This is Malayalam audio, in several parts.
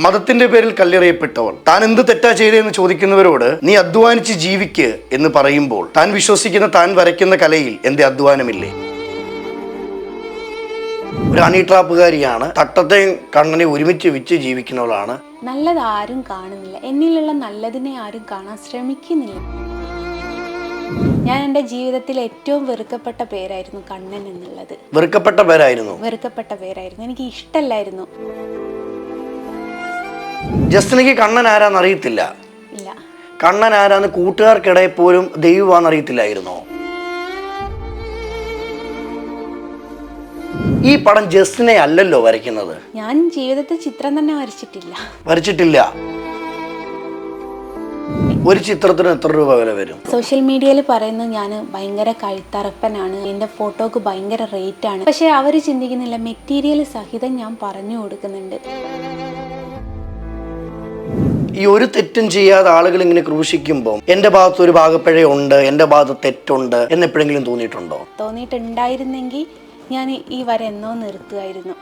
മതത്തിന്റെ പേരിൽ കല്ലെറിയപ്പെട്ടവൾ താൻ എന്ത് തെറ്റാ ചെയ്തതെന്ന് ചോദിക്കുന്നവരോട് നീ അധ്വാനിച്ച് ജീവിക്ക് എന്ന് പറയുമ്പോൾ താൻ വിശ്വസിക്കുന്ന താൻ വരയ്ക്കുന്ന കലയിൽ എന്റെ അധ്വാനമില്ലേ? ഒരു ഹണി ട്രാപ്പുകാരിയാണ്. തട്ടത്തെയും കണ്ണനെ ഒരുമിച്ച് വിറ്റ് ജീവിക്കുന്നവളാണ്. നല്ലത് ആരും കാണുന്നില്ല, എന്നിലുള്ള നല്ലതിനെ ആരും കാണാൻ ശ്രമിക്കുന്നില്ല. ഞാൻ എൻ്റെ ജീവിതത്തിൽ ഏറ്റവും വെറുക്കപ്പെട്ട പേരായിരുന്നു കണ്ണൻ എന്നുള്ളത്. വെറുക്കപ്പെട്ട പേരായിരുന്നു. എനിക്ക് ഇഷ്ടമല്ലായിരുന്നു. ജസ്റ്റിനയ്ക്ക് കണ്ണൻ ആരാന്ന് അറിയത്തില്ല. ഇല്ല, കണ്ണൻ ആരാന്ന് കൂട്ടുകാർക്കിടയിൽ പോലും ദൈവമാണെന്ന് അറിയത്തില്ലായിരുന്നോ? ഈ പടം ജസ്റ്റിനെ അല്ലല്ലോ വരയ്ക്കുന്നത്. ഞാൻ ജീവിതത്തിൽ ചിത്രം തന്നെ വരച്ചിട്ടില്ല. ഒരു ചിത്രത്തിന് എത്ര രൂപ വില വരും? സോഷ്യൽ മീഡിയയിൽ പറയുന്നത് ഞാൻ ഭയങ്കര കഴുത്തറപ്പനാണ്, എൻ്റെ ഫോട്ടോക്ക് ഭയങ്കര റേറ്റ് ആണ്. പക്ഷെ അവർ ചിന്തിക്കുന്നില്ല, മെറ്റീരിയൽ സഹിതം ഞാൻ പറഞ്ഞു കൊടുക്കുന്നുണ്ട്. ഈ ഒരു തെറ്റും ചെയ്യാതെ ആളുകൾ ഇങ്ങനെ ക്രൂശിക്കുമ്പോൾ എൻ്റെ ഭാഗത്ത് ഒരു ഭാഗപ്പിഴയുണ്ട്, എൻ്റെ ഭാഗത്ത് തെറ്റുണ്ട് എന്ന് എപ്പോഴെങ്കിലും തോന്നിയിട്ടുണ്ടായിരുന്നെങ്കിൽ ഞാൻ ഈ വര എന്നോ നിർത്തുമായിരുന്നു.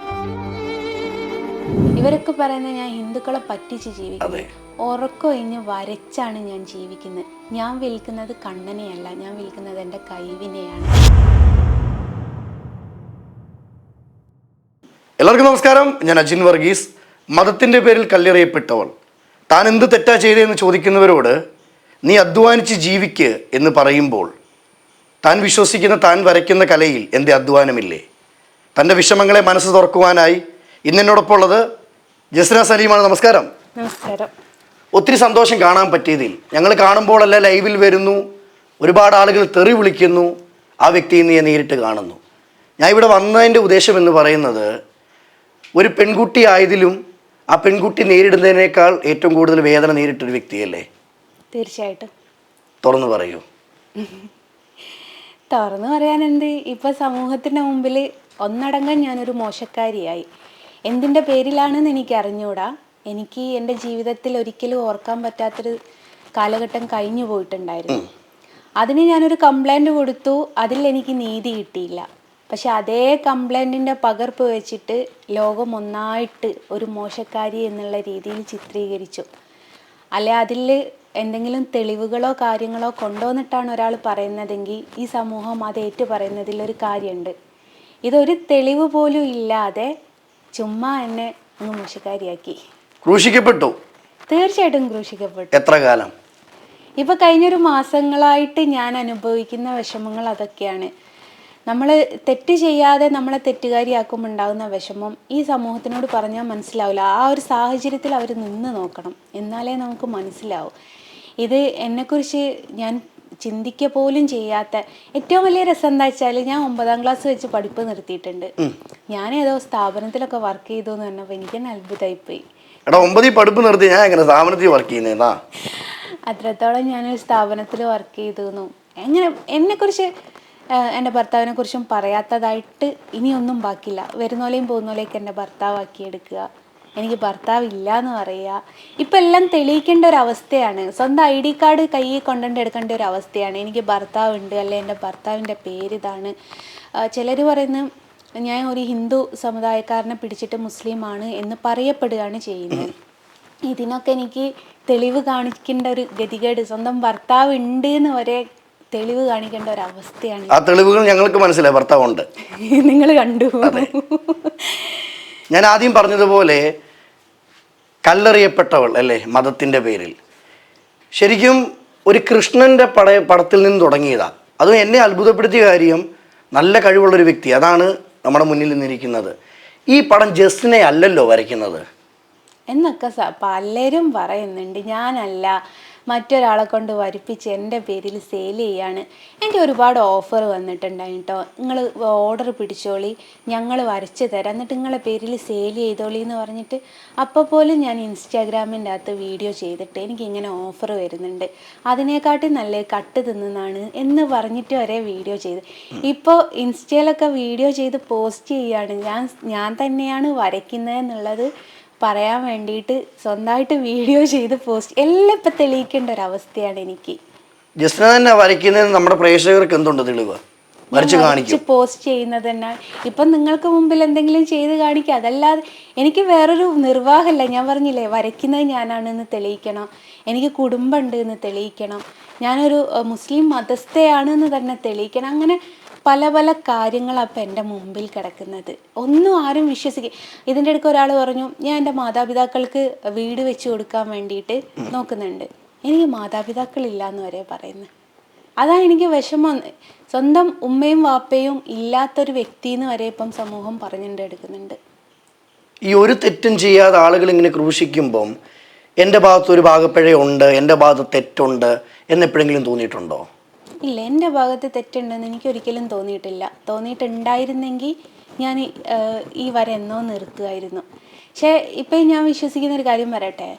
ഇവരൊക്കെ പറയുന്നത് ഞാൻ ഹിന്ദുക്കളെ പറ്റിച്ച് ജീവിക്കുന്നു. ഉറക്കൊഴിഞ്ഞ് വരച്ചാണ് ഞാൻ ജീവിക്കുന്നത്. ഞാൻ വിൽക്കുന്നത് കണ്ണനെയല്ല, ഞാൻ വിൽക്കുന്നത് എൻ്റെ കഴിവിനെയാണ്. എല്ലാവർക്കും നമസ്കാരം. ഞാൻ അജിൻ വർഗീസ്. മതത്തിന്റെ പേരിൽ കല്ലെറിയപ്പെട്ടവൾ താൻ എന്ത് തെറ്റാ ചെയ്തതെന്ന് ചോദിക്കുന്നവരോട് നീ അധ്വാനിച്ച് ജീവിക്ക് എന്ന് പറയുമ്പോൾ താൻ വിശ്വസിക്കുന്ന താൻ വരയ്ക്കുന്ന കലയിൽ എൻ്റെ അധ്വാനമില്ലേ? തൻ്റെ വിഷമങ്ങളെ മനസ്സ് തുറക്കുവാനായി ഇന്നെന്നോടൊപ്പം ഉള്ളത് ജസ്ന സലീമാണ്. നമസ്കാരം. നമസ്കാരം. ഒത്തിരി സന്തോഷം കാണാൻ പറ്റിയതിൽ. ഞങ്ങൾ കാണുമ്പോഴല്ല ലൈവിൽ വരുന്നു, ഒരുപാട് ആളുകൾ തെറി വിളിക്കുന്നു, ആ വ്യക്തിയെ നീ നേരിട്ട് കാണുന്നു. ഞാൻ ഇവിടെ വന്നതിൻ്റെ ഉദ്ദേശം എന്ന് പറയുന്നത്, ഒരു പെൺകുട്ടി ആയതിലും ആ പെൺകുട്ടി നേരിടുന്നതിനേക്കാൾ ഏറ്റവും കൂടുതൽ വേദന നേരിട്ടൊരു വ്യക്തിയല്ലേ? തീർച്ചയായിട്ടും. തുറന്നു പറയൂ. തുറന്നു പറയാനെന്ത്, ഇപ്പൊ സമൂഹത്തിന്റെ മുമ്പിൽ ഒന്നടങ്കം ഞാനൊരു മോശക്കാരിയായി. എന്തിൻ്റെ പേരിലാണെന്ന് എനിക്ക് അറിഞ്ഞൂടാ. എനിക്ക് എൻ്റെ ജീവിതത്തിൽ ഒരിക്കലും ഓർക്കാൻ പറ്റാത്തൊരു കാലഘട്ടം കഴിഞ്ഞു പോയിട്ടുണ്ടായിരുന്നു. അതിന് ഞാനൊരു കംപ്ലൈൻറ്റ് കൊടുത്തു. അതിൽ എനിക്ക് നീതി കിട്ടിയില്ല. പക്ഷെ അതേ കംപ്ലൈൻറ്റിൻ്റെ പകർപ്പ് വെച്ചിട്ട് ലോകം ഒന്നായിട്ട് ഒരു മോശക്കാരി എന്നുള്ള രീതിയിൽ ചിത്രീകരിച്ചു. അല്ലെ അതിൽ എന്തെങ്കിലും തെളിവുകളോ കാര്യങ്ങളോ കൊണ്ടുവന്നിട്ടാണ് ഒരാൾ പറയുന്നതെങ്കിൽ ഈ സമൂഹം അത് ഏറ്റു പറയുന്നതിലൊരു കാര്യമുണ്ട്. ഇതൊരു തെളിവ് പോലും ഇല്ലാതെ ചുമ്മാ എന്നെ അങ്ങ് മോശക്കാരിയാക്കി. ക്രൂശിക്കപ്പെട്ടു. തീർച്ചയായിട്ടും ക്രൂശിക്കപ്പെട്ടു. എത്ര കാലം? ഇപ്പൊ കഴിഞ്ഞൊരു മാസങ്ങളായിട്ട് ഞാൻ അനുഭവിക്കുന്ന വിഷമങ്ങൾ അതൊക്കെയാണ്. നമ്മൾ തെറ്റ് ചെയ്യാതെ നമ്മളെ തെറ്റുകാരിയാക്കുമ്പോൾ ഉണ്ടാകുന്ന വിഷമം ഈ സമൂഹത്തിനോട് പറഞ്ഞാൽ മനസ്സിലാവില്ല. ആ ഒരു സാഹചര്യത്തിൽ അവർ നിന്ന് നോക്കണം, എന്നാലേ നമുക്ക് മനസ്സിലാവും. ഇത് എന്നെക്കുറിച്ച് ഞാൻ ചിന്തിക്കുക പോലും ചെയ്യാത്ത ഏറ്റവും വലിയ രസം എന്താ വെച്ചാൽ, ഞാൻ 9ാം ക്ലാസ് വെച്ച് പഠിപ്പ് നിർത്തിയിട്ടുണ്ട്. ഞാൻ ഏതോ സ്ഥാപനത്തിലൊക്കെ വർക്ക് ചെയ്തു എന്ന് പറഞ്ഞപ്പോൾ എനിക്ക് തന്നെ അത്ഭുതമായിപ്പോയി. അത്രത്തോളം ഞാനൊരു സ്ഥാപനത്തിൽ വർക്ക് ചെയ്തു. എങ്ങനെ എന്നെക്കുറിച്ച് എൻ്റെ ഭർത്താവിനെ കുറിച്ചും പറയാത്തതായിട്ട് ഇനിയൊന്നും ബാക്കിയില്ല. വരുന്നോലെയും പോകുന്നോലെയൊക്കെ എൻ്റെ ഭർത്താവാക്കി എടുക്കുക, എനിക്ക് ഭർത്താവ് ഇല്ല എന്ന് പറയുക. ഇപ്പം എല്ലാം തെളിയിക്കേണ്ട ഒരു അവസ്ഥയാണ്. സ്വന്തം ID കാർഡ് കയ്യിൽ കൊണ്ടുകൊണ്ട് എടുക്കേണ്ട ഒരു അവസ്ഥയാണ്. എനിക്ക് ഭർത്താവുണ്ട്, അല്ലെ എൻ്റെ ഭർത്താവിൻ്റെ പേരിതാണ്. ചിലർ പറയുന്നത് ഞാൻ ഒരു ഹിന്ദു സമുദായക്കാരനെ പിടിച്ചിട്ട് മുസ്ലിമാണ് എന്ന് പറയപ്പെടുകയാണ് ചെയ്യുന്നത്. ഇതിനൊക്കെ എനിക്ക് തെളിവ് കാണിക്കേണ്ട ഒരു ഗതികേട്, സ്വന്തം ഭർത്താവ് ഉണ്ട് എന്ന് വരെ തെളിവ് കാണിക്കേണ്ട ഒരു അവസ്ഥയാണ്. ആ തെളിവുകൾ ഞങ്ങൾക്ക് മനസ്സിലായി, ഭർത്താവുണ്ട്. നിങ്ങൾ കണ്ടു. ഞാൻ ആദ്യം പറഞ്ഞതുപോലെ കല്ലെറിയപ്പെട്ടവൾ അല്ലേ മതത്തിന്റെ പേരിൽ. ശരിക്കും ഒരു കൃഷ്ണന്റെ പടത്തിൽ നിന്ന് തുടങ്ങിയതാ. അതും എന്നെ അത്ഭുതപ്പെടുത്തിയ കാര്യം, നല്ല കഴിവുള്ളൊരു വ്യക്തി, അതാണ് നമ്മുടെ മുന്നിൽ നിന്നിരിക്കുന്നത്. ഈ പടം ജസ്റ്റിനെ അല്ലല്ലോ വരയ്ക്കുന്നത് എന്നൊക്കെ പലരും പറയുന്നുണ്ട്. ഞാനല്ല, മറ്റൊരാളെ കൊണ്ട് വരിപ്പിച്ച് എൻ്റെ പേരിൽ സെയിൽ ചെയ്യാണ്. എനിക്ക് ഒരുപാട് ഓഫർ വന്നിട്ടുണ്ടായി കേട്ടോ. നിങ്ങൾ ഓർഡർ പിടിച്ചോളി, ഞങ്ങൾ വരച്ച് തരാം, എന്നിട്ട് നിങ്ങളെ പേരിൽ സെയിൽ ചെയ്തോളി എന്ന് പറഞ്ഞിട്ട്. അപ്പോൾ പോലും ഞാൻ ഇൻസ്റ്റാഗ്രാമിൻ്റെ അകത്ത് വീഡിയോ ചെയ്തിട്ട് എനിക്കിങ്ങനെ ഓഫർ വരുന്നുണ്ട്, അതിനെക്കാട്ടി നല്ല കട്ട് തിന്നുന്നതാണ് എന്ന് പറഞ്ഞിട്ട് വരെ വീഡിയോ ചെയ്ത്. ഇപ്പോൾ ഇൻസ്റ്റയിലൊക്കെ വീഡിയോ ചെയ്ത് പോസ്റ്റ് ചെയ്യാണ്. ഞാൻ തന്നെയാണ് വരയ്ക്കുന്നത് എന്നുള്ളത് പറയാൻ വേണ്ടിയിട്ട് സ്വന്തമായിട്ട് വീഡിയോ ചെയ്ത് പോസ്റ്റ് എല്ലാം ഇപ്പം തെളിയിക്കേണ്ട ഒരവസ്ഥയാണ് എനിക്ക്. ജസ്ന തന്നെ വരയ്ക്കുന്നതിന് നമ്മുടെ പ്രേക്ഷകർക്ക് എന്തുണ്ട് തെളിവ്? വരച്ച് പോസ്റ്റ് ചെയ്യുന്നത് തന്നെ. ഇപ്പം നിങ്ങൾക്ക് മുമ്പിൽ എന്തെങ്കിലും ചെയ്ത് കാണിക്കുക, അതല്ലാതെ എനിക്ക് വേറൊരു നിർവാഹമല്ല. ഞാൻ പറഞ്ഞില്ലേ, വരയ്ക്കുന്നത് ഞാനാണെന്ന് തെളിയിക്കണം, എനിക്ക് കുടുംബമുണ്ട് എന്ന് തെളിയിക്കണം, ഞാനൊരു മുസ്ലിം മതസ്ഥയാണെന്ന് തന്നെ തെളിയിക്കണം. അങ്ങനെ പല പല കാര്യങ്ങളാണ് അപ്പം എൻ്റെ മുമ്പിൽ കിടക്കുന്നത്. ഒന്നും ആരും വിശ്വസിക്കുക. ഇതിൻ്റെ ഇടയ്ക്ക് ഒരാൾ പറഞ്ഞു, ഞാൻ എൻ്റെ മാതാപിതാക്കൾക്ക് വീട് വെച്ച് കൊടുക്കാൻ വേണ്ടിയിട്ട് നോക്കുന്നുണ്ട്. എനിക്ക് മാതാപിതാക്കളില്ല എന്ന് വരെ പറയുന്നത്. അതാണ് എനിക്ക് വിഷമം. സ്വന്തം ഉമ്മയും വാപ്പയും ഇല്ലാത്തൊരു വ്യക്തിന്ന് വരെ ഇപ്പം സമൂഹം പറഞ്ഞിട്ട് എടുക്കുന്നുണ്ട്. ഈ ഒരു തെറ്റും ചെയ്യാതെ ആളുകൾ ഇങ്ങനെ ക്രൂശിക്കുമ്പം എൻ്റെ ഭാഗത്ത് ഒരു ഭാഗപ്പിഴയുണ്ട്, എൻ്റെ ഭാഗത്ത് തെറ്റുണ്ട് എന്നെപ്പോഴെങ്കിലും തോന്നിയിട്ടുണ്ടോ? ഇല്ല, എൻ്റെ ഭാഗത്ത് തെറ്റുണ്ടെന്ന് എനിക്ക് ഒരിക്കലും തോന്നിയിട്ടില്ല. തോന്നിയിട്ടുണ്ടായിരുന്നെങ്കിൽ ഞാൻ ഈ വര എന്നോ നിർത്തുമായിരുന്നു. പക്ഷേ ഇപ്പം ഞാൻ വിശ്വസിക്കുന്ന ഒരു കാര്യം പറയട്ടെ,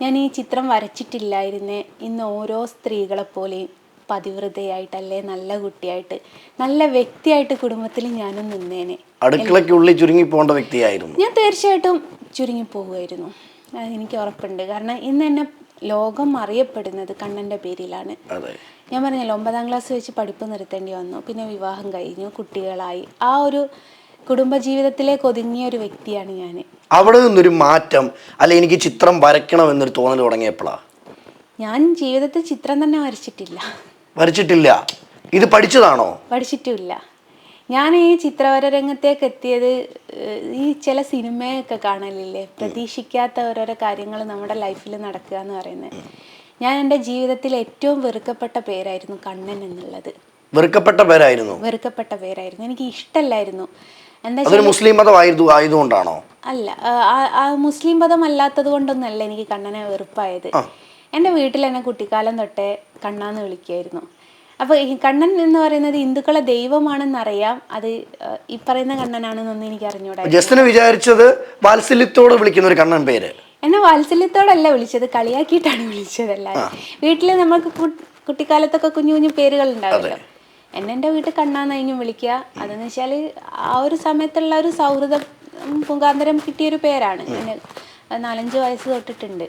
ഞാൻ ഈ ചിത്രം വരച്ചിട്ടില്ലായിരുന്നേ ഇന്ന് ഓരോ സ്ത്രീകളെപ്പോലെയും പതിവ്രതയായിട്ടല്ലേ, നല്ല കുട്ടിയായിട്ട്, നല്ല വ്യക്തിയായിട്ട് കുടുംബത്തിൽ ഞാനും നിന്നേനെ. അടുക്കളയ്ക്കുള്ളിൽ ചുരുങ്ങി പോകേണ്ട വ്യക്തിയായിരുന്നു ഞാൻ. തീർച്ചയായിട്ടും ചുരുങ്ങിപ്പോകുമായിരുന്നു, എനിക്ക് ഉറപ്പുണ്ട്. കാരണം ഇന്ന് എന്നെ ലോകം അറിയപ്പെടുന്നത് കണ്ണൻ്റെ പേരിലാണ്. ഞാൻ പറഞ്ഞല്ലോ, 9ാം ക്ലാസ് വെച്ച് പഠിപ്പ് നിർത്തേണ്ടി വന്നു, പിന്നെ വിവാഹം കഴിഞ്ഞു, കുട്ടികളായി. ആ ഒരു കുടുംബജീവിതത്തിലേക്ക് ഒതുങ്ങിയ ഒരു വ്യക്തിയാണ് ഞാൻ. അവിടെ നിന്നൊരു മാറ്റം, അല്ലെ എനിക്ക് ചിത്രം വരയ്ക്കണം എന്നൊരു തോന്നൽ തുടങ്ങിയപ്പോഴാ? ഞാൻ ജീവിതത്തിൽ ചിത്രം തന്നെ വരച്ചിട്ടില്ല. ഇത് പഠിച്ചതാണോ? പഠിച്ചിട്ടുമില്ല. ഞാൻ ഈ ചിത്രവര രംഗത്തേക്ക് എത്തിയത് ഈ ചില സിനിമയൊക്കെ കാണലില്ലേ, പ്രതീക്ഷിക്കാത്ത ഓരോരോ കാര്യങ്ങൾ നമ്മുടെ ലൈഫിൽ നടക്കുക എന്ന് പറയുന്നത്. ഞാൻ എൻ്റെ ജീവിതത്തിൽ ഏറ്റവും വെറുക്കപ്പെട്ട പേരായിരുന്നു കണ്ണൻ എന്നുള്ളത്. വെറുക്കപ്പെട്ട പേരായിരുന്നു. എനിക്ക് ഇഷ്ടമല്ലായിരുന്നു. എന്താ, മുസ്ലിം മതം ആയതുകൊണ്ടാണോ? അല്ല, മുസ്ലിം മതം അല്ലാത്തത് കൊണ്ടൊന്നല്ല എനിക്ക് കണ്ണനെ വെറുപ്പായത്. എൻ്റെ വീട്ടിൽ എന്നെ കുട്ടിക്കാലം തൊട്ടേ കണ്ണാന്ന് വിളിക്കുമായിരുന്നു. അപ്പോൾ ഈ കണ്ണൻ എന്ന് പറയുന്നത് ഹിന്ദുക്കളെ ദൈവമാണെന്നറിയാം, അത് ഈ പറയുന്ന കണ്ണനാണെന്നൊന്നും എനിക്ക് അറിഞ്ഞൂടാ. ജസ്റ്റിന് വിചാരിച്ചത് വാത്സല്യത്തോടെ വിളിക്കുന്ന ഒരു കണ്ണൻ പേര്. എന്നെ വാത്സല്യത്തോടല്ല വിളിച്ചത്, കളിയാക്കിയിട്ടാണ് വിളിച്ചതല്ല. വീട്ടിൽ നമ്മൾക്ക് കുട്ടിക്കാലത്തൊക്കെ കുഞ്ഞു കുഞ്ഞു പേരുകൾ ഉണ്ടാവുമല്ലോ. എൻ്റെ വീട്ടിൽ കണ്ണാന്നായിരിക്കും വിളിക്കുക. അതെന്ന് വെച്ചാൽ ആ ഒരു സമയത്തുള്ള ഒരു സൗഹൃദം മുഖാന്തരം കിട്ടിയൊരു പേരാണ്. 4-5 വയസ്സ് തൊട്ടിട്ടുണ്ട്.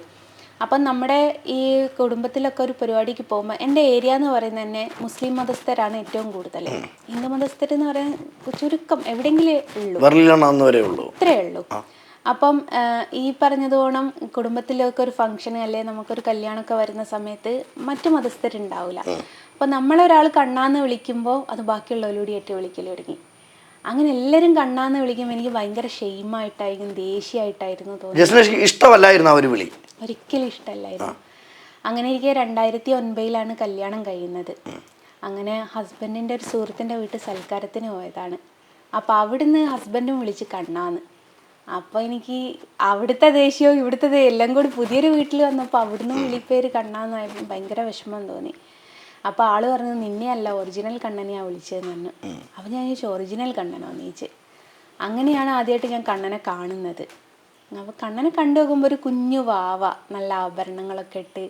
അപ്പം നമ്മുടെ ഈ കുടുംബത്തിലൊക്കെ ഒരു പരിപാടിക്ക് പോകുമ്പോൾ, എൻ്റെ ഏരിയ എന്ന് പറയുന്നത് തന്നെ മുസ്ലിം മതസ്ഥരാണ് ഏറ്റവും കൂടുതൽ. ഹിന്ദു മതസ്ഥരെന്ന് പറയാൻ ചുരുക്കം, എവിടെയെങ്കിലും ഉള്ളൂ, ഇത്രയേ ഉള്ളൂ. അപ്പം ഈ പറഞ്ഞതുകൊണ്ട് കുടുംബത്തിലൊക്കെ ഒരു ഫംഗ്ഷന് അല്ലെ നമുക്കൊരു കല്യാണമൊക്കെ വരുന്ന സമയത്ത് മറ്റു മതസ്ഥരുണ്ടാവില്ല. അപ്പം നമ്മളൊരാൾ കണ്ണാന്ന് വിളിക്കുമ്പോൾ അത് ബാക്കിയുള്ളവരോട് ഏറ്റവും വിളിക്കൽ തുടങ്ങി. അങ്ങനെ എല്ലാവരും കണ്ണാന്ന് വിളിക്കുമ്പോൾ എനിക്ക് ഭയങ്കര ഷെയിമായിട്ടായിരിക്കും, ദേഷ്യമായിട്ടായിരുന്നു തോന്നുന്നത്. ഇഷ്ടമല്ലായിരുന്നു ആ ഒരു വിളി, ഒരിക്കലും ഇഷ്ടമല്ലായിരുന്നു. അങ്ങനെ എനിക്ക് 2009 കല്യാണം കഴിയുന്നത്. അങ്ങനെ ഹസ്ബൻഡിൻ്റെ ഒരു സുഹൃത്തിൻ്റെ വീട്ടിൽ സൽക്കാരത്തിന് പോയതാണ്. അപ്പോൾ അവിടുന്ന് ഹസ്ബൻഡും വിളിച്ച് കണ്ണാന്ന്. അപ്പോൾ എനിക്ക് അവിടുത്തെ ദേഷ്യവും ഇവിടുത്തെ എല്ലാം കൂടി പുതിയൊരു വീട്ടിൽ വന്നപ്പോൾ അവിടുന്ന് വിളിപ്പേര് കണ്ണാന്നായപ്പോൾ ഭയങ്കര വിഷമം തോന്നി. അപ്പോൾ ആള് പറഞ്ഞു, നിന്നെ അല്ല ഒറിജിനൽ കണ്ണനെയാണ് വിളിച്ചതെന്ന് പറഞ്ഞു. അപ്പോൾ ഞാൻ ചോദിച്ചു, ഒറിജിനൽ കണ്ണനോ എന്ന് ചോദിച്ചു. അങ്ങനെയാണ് ആദ്യമായിട്ട് ഞാൻ കണ്ണനെ കാണുന്നത്. അപ്പോൾ കണ്ണനെ കണ്ടു നോക്കുമ്പോൾ ഒരു കുഞ്ഞു വാവ, നല്ല ആഭരണങ്ങളൊക്കെ ഇട്ട്,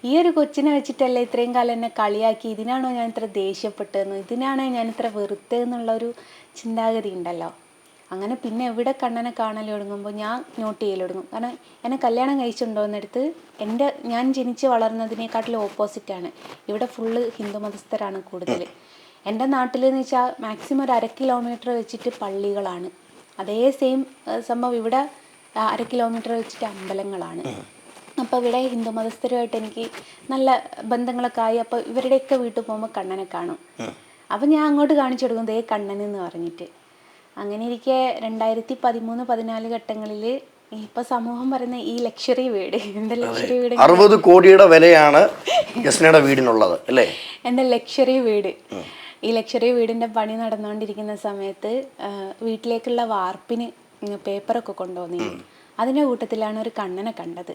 ഈ ഒരു കൊച്ചിനെ വെച്ചിട്ടല്ലേ ഇത്രയും കാലം എന്നെ കളിയാക്കി, ഇതിനാണോ ഞാൻ ഇത്ര ദേഷ്യപ്പെട്ടതെന്ന്, ഇതിനാണോ ഞാൻ ഇത്ര വെറുത്തതെന്നുള്ളൊരു ചിന്താഗതി ഉണ്ടല്ലോ. അങ്ങനെ പിന്നെ എവിടെ കണ്ണനെ കാണൽ തുടങ്ങുമ്പോൾ ഞാൻ നോട്ട് ചെയ്യൽ തുടങ്ങും. കാരണം എന്നെ കല്യാണം കഴിച്ചിട്ടുണ്ടോയെന്നെടുത്ത് ഞാൻ ജനിച്ച് വളർന്നതിനേക്കാട്ടിലും ഓപ്പോസിറ്റാണ്. ഇവിടെ ഫുള്ള് ഹിന്ദു മതസ്ഥരാണ് കൂടുതൽ. എൻ്റെ നാട്ടിൽ എന്ന് വെച്ചാൽ മാക്സിമം ഒരു 1/2 കിലോമീറ്റർ വെച്ചിട്ട് പള്ളികളാണ്. അതേ സെയിം സംഭവം ഇവിടെ 1/2 കിലോമീറ്റർ വെച്ചിട്ട് അമ്പലങ്ങളാണ്. അപ്പോൾ ഇവിടെ ഹിന്ദു മതസ്ഥരുമായിട്ട് എനിക്ക് നല്ല ബന്ധങ്ങളൊക്കെ ആയി. അപ്പോൾ ഇവരുടെയൊക്കെ വീട്ടിൽ പോകുമ്പോൾ കണ്ണനെ കാണും. അപ്പം ഞാൻ അങ്ങോട്ട് കാണിച്ചു കൊടുക്കും, ദേ കണ്ണൻ എന്ന് പറഞ്ഞിട്ട്. അങ്ങനെ ഇരിക്കെ 2013-14 ഘട്ടങ്ങളിൽ ഇപ്പൊ സമൂഹം പറയുന്ന ഈ ലക്ഷറി വീട്, എൻ്റെ ലക്ഷറി വീട് 60 കോടിയുടെ വിലയാണ് ജസ്നയുടെ വീടിനുള്ളത് അല്ലേ? എൻ്റെ ലക്ഷറി വീട്. ഈ ലക്ഷറി വീടിൻ്റെ പണി നടന്നുകൊണ്ടിരിക്കുന്ന സമയത്ത് വീട്ടിലേക്കുള്ള വാർപ്പിന് പേപ്പറൊക്കെ കൊണ്ടുവന്നിരുന്നു. അതിൻ്റെ കൂട്ടത്തിലാണ് ഒരു കണ്ണനെ കണ്ടത്.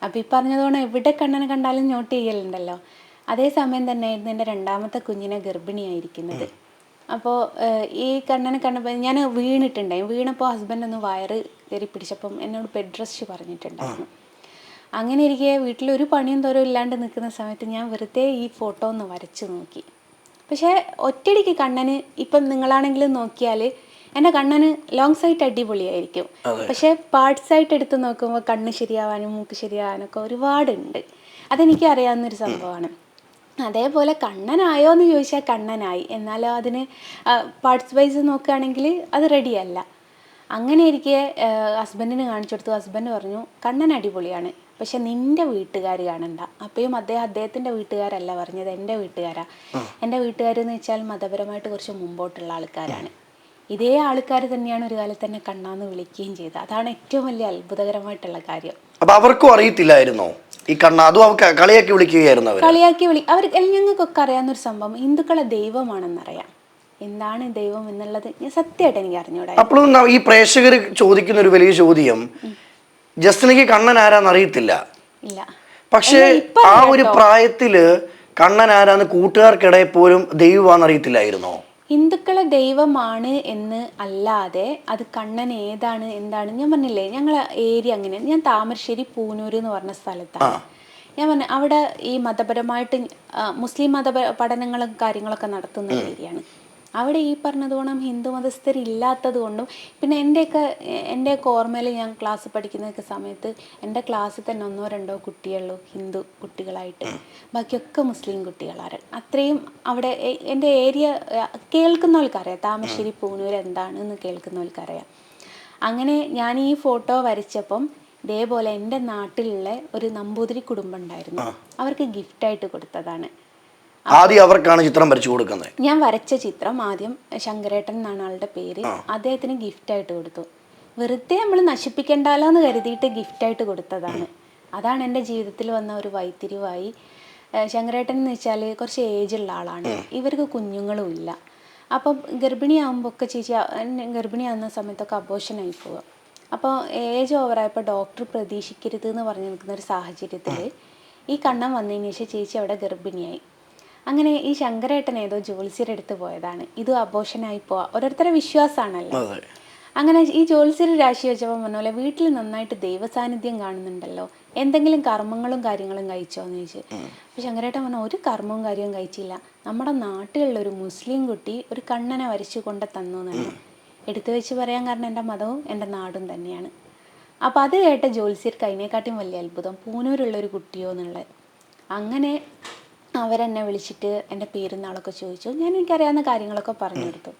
അപ്പം ഈ പറഞ്ഞതുകൊണ്ട് എവിടെ കണ്ണനെ കണ്ടാലും നോട്ട് ചെയ്യലുണ്ടല്ലോ. അതേ സമയം തന്നെയായിരുന്നു എൻ്റെ 2ാമത്തെ കുഞ്ഞിനെ ഗർഭിണിയായിരിക്കുന്നത്. അപ്പോൾ ഈ കണ്ണനെ കണ്ടപ്പോൾ ഞാൻ വീണപ്പോൾ ഹസ്ബൻഡ് ഒന്ന് വയറ് കയറി പിടിച്ചപ്പം എന്നോട് ബെഡ് റെസ്റ്റ് പറഞ്ഞിട്ടുണ്ടായിരുന്നു. അങ്ങനെ ഇരിക്കെ വീട്ടിലൊരു പണിയും തോരും ഇല്ലാണ്ട് നിൽക്കുന്ന സമയത്ത് ഞാൻ വെറുതെ ഈ ഫോട്ടോ ഒന്ന് വരച്ച് നോക്കി. പക്ഷേ ഒറ്റയടിക്ക് കണ്ണന്, ഇപ്പം നിങ്ങളാണെങ്കിലും നോക്കിയാൽ എൻ്റെ കണ്ണന് ലോങ് സൈറ്റ് അടിപൊളിയായിരിക്കും. പക്ഷേ പാർട്സ് ആയിട്ട് എടുത്ത് നോക്കുമ്പോൾ കണ്ണ് ശരിയാവാനും മൂക്ക് ശരിയാവാനൊക്കെ ഒരുപാടുണ്ട്. അതെനിക്ക് അറിയാവുന്നൊരു സംഭവമാണ്. അതേപോലെ കണ്ണനായോ എന്ന് ചോദിച്ചാൽ കണ്ണനായി, എന്നാലോ അതിന് പാർട്സ് വൈസ് നോക്കുകയാണെങ്കിൽ അത് റെഡിയല്ല. അങ്ങനെ ഇരിക്കെ ഹസ്ബൻഡിന് കാണിച്ചു കൊടുത്തു. ഹസ്ബൻഡ് പറഞ്ഞു കണ്ണൻ അടിപൊളിയാണ്, പക്ഷെ നിൻ്റെ വീട്ടുകാർ കാണണ്ട. അപ്പോഴും അദ്ദേഹത്തിൻ്റെ വീട്ടുകാരല്ല പറഞ്ഞത്, എൻ്റെ വീട്ടുകാരാ. എൻ്റെ വീട്ടുകാരെന്ന് വെച്ചാൽ മതപരമായിട്ട് കുറച്ച് മുമ്പോട്ടുള്ള ആൾക്കാരാണ്. ഇതേ ആൾക്കാർ തന്നെയാണ് ഒരു കാലത്ത് തന്നെ കണ്ണാന്ന് വിളിക്കുകയും ചെയ്തത്. അതാണ് ഏറ്റവും വലിയ അത്ഭുതകരമായിട്ടുള്ള കാര്യം. അപ്പൊ അവർക്കും അറിയത്തില്ലായിരുന്നോ ഈ കണ്ണ? അതും അവർ കളിയാക്കി വിളിക്കുകയായിരുന്നു. അവർ ഞങ്ങൾക്കൊക്കെ അറിയാവുന്നൊരു സംഭവം ഹിന്ദുക്കളെ ദൈവമാണെന്നറിയാം. എന്താണ് ദൈവം എന്നുള്ളത് സത്യമായിട്ട് എനിക്ക് അറിഞ്ഞൂടാ. അപ്പോഴും ഈ പ്രേക്ഷകർ ചോദിക്കുന്ന ഒരു വലിയ ചോദ്യം, ജസ്റ്റിനയ്ക്ക് കണ്ണൻ ആരാന്ന് അറിയത്തില്ല. ഇല്ല. പക്ഷേ ആ ഒരു പ്രായത്തില് കണ്ണൻ ആരാന്ന് കൂട്ടുകാർക്കിടയിൽ പോലും ദൈവമാണെന്ന് അറിയത്തില്ലായിരുന്നോ? ഹിന്ദുക്കളെ ദൈവമാണ് എന്ന് അല്ലാതെ അത് കണ്ണൻ ഏതാണ് എന്താണ് ഞാൻ പറഞ്ഞില്ലേ, ഞങ്ങളെ ഏരിയ അങ്ങനെ. ഞാൻ താമരശ്ശേരി പൂനൂർ എന്ന് പറഞ്ഞ സ്ഥലത്താണ്. ഞാൻ പറഞ്ഞു അവിടെ ഈ മതപരമായിട്ട് മുസ്ലിം പഠനങ്ങളും കാര്യങ്ങളൊക്കെ നടത്തുന്ന ഏരിയയാണ്. അവിടെ ഈ പറഞ്ഞതുകൊണ്ടും ഹിന്ദു മതസ്ഥരില്ലാത്തത് കൊണ്ടും പിന്നെ എൻ്റെയൊക്കെ ഓർമ്മയിൽ ഞാൻ ക്ലാസ് പഠിക്കുന്നതൊക്കെ സമയത്ത് എൻ്റെ ക്ലാസ്സിൽ തന്നെ 1-2 കുട്ടികളുള്ളൂ ഹിന്ദു കുട്ടികളായിട്ട്, ബാക്കിയൊക്കെ മുസ്ലിം കുട്ടികളാണ്. അത്രയും അവിടെ എൻ്റെ ഏരിയ കേൾക്കുന്നവർക്കറിയാം, താമരശ്ശേരി പൂനൂർ എന്താണെന്ന് കേൾക്കുന്നവർക്കറിയാം. അങ്ങനെ ഞാൻ ഈ ഫോട്ടോ വരച്ചപ്പം ഇതേപോലെ എൻ്റെ നാട്ടിലുള്ള ഒരു നമ്പൂതിരി കുടുംബം ഉണ്ടായിരുന്നു, അവർക്ക് ഗിഫ്റ്റായിട്ട് കൊടുത്തതാണ്. ആദ്യം അവർക്കാണ് ചിത്രം വരച്ചു കൊടുക്കുന്നത്. ഞാൻ വരച്ച ചിത്രം ആദ്യം ശങ്കരേട്ടൻ എന്നാണ് ആളുടെ പേര്, അദ്ദേഹത്തിന് ഗിഫ്റ്റായിട്ട് കൊടുത്തു. വെറുതെ നമ്മൾ നശിപ്പിക്കണ്ടല്ലോ എന്ന് കരുതിയിട്ട് ഗിഫ്റ്റായിട്ട് കൊടുത്തതാണ്. അതാണ് എൻ്റെ ജീവിതത്തിൽ വന്ന ഒരു വഴിത്തിരിവായി. ശങ്കരേട്ടൻ എന്ന് വെച്ചാൽ കുറച്ച് ഏജുള്ള ആളാണ്, ഇവർക്ക് കുഞ്ഞുങ്ങളും ഇല്ല. അപ്പം ഗർഭിണിയാകുമ്പോൾ ഒക്കെ ഗർഭിണിയാകുന്ന സമയത്തൊക്കെ അബോർഷനായി പോവുക. അപ്പോൾ ഏജ് ഓവറായപ്പോൾ ഡോക്ടർ പ്രതീക്ഷിക്കരുത് എന്ന് പറഞ്ഞു നിൽക്കുന്ന ഒരു സാഹചര്യത്തിൽ ഈ കണ്ണൻ വന്നതിന് ശേഷം ചേച്ചി അവിടെ ഗർഭിണിയായി. അങ്ങനെ ഈ ശങ്കരേട്ടൻ ഏതോ ജ്യോത്സ്യരെടുത്ത് പോയതാണ്, ഇത് അബോർഷനായി പോവാ, ഓരോരുത്തരുടെ വിശ്വാസമാണല്ലോ. അങ്ങനെ ഈ ജ്യോത്സ്യർ രാശി വെച്ചപ്പോൾ പറഞ്ഞ വീട്ടിൽ നന്നായിട്ട് ദൈവസാന്നിധ്യം കാണുന്നുണ്ടല്ലോ, എന്തെങ്കിലും കർമ്മങ്ങളും കാര്യങ്ങളും കഴിച്ചോന്ന് ചോദിച്ചു. അപ്പോൾ ശങ്കരേട്ടൻ പറഞ്ഞു ഒരു കർമ്മവും കാര്യവും കഴിച്ചില്ല, നമ്മുടെ നാട്ടിലുള്ള ഒരു മുസ്ലിം കുട്ടി ഒരു കണ്ണനെ വരച്ചു കൊണ്ട് തന്നു എന്നാണ്. എടുത്തു വെച്ച് പറയാൻ കാരണം എൻ്റെ മതവും എൻ്റെ നാടും തന്നെയാണ്. അപ്പോൾ അത് കേട്ട ജ്യോത്സ്യർക്ക് അതിനെക്കാട്ടും വലിയ അത്ഭുതം, പൂനൂരുള്ളൊരു കുട്ടിയോ എന്നുള്ളത്. അങ്ങനെ അവരെന്നെ വിളിച്ചിട്ട് എൻ്റെ പേരുന്നാളൊക്കെ ചോദിച്ചു. എനിക്കറിയാവുന്ന കാര്യങ്ങളൊക്കെ പറഞ്ഞു കൊടുത്തു.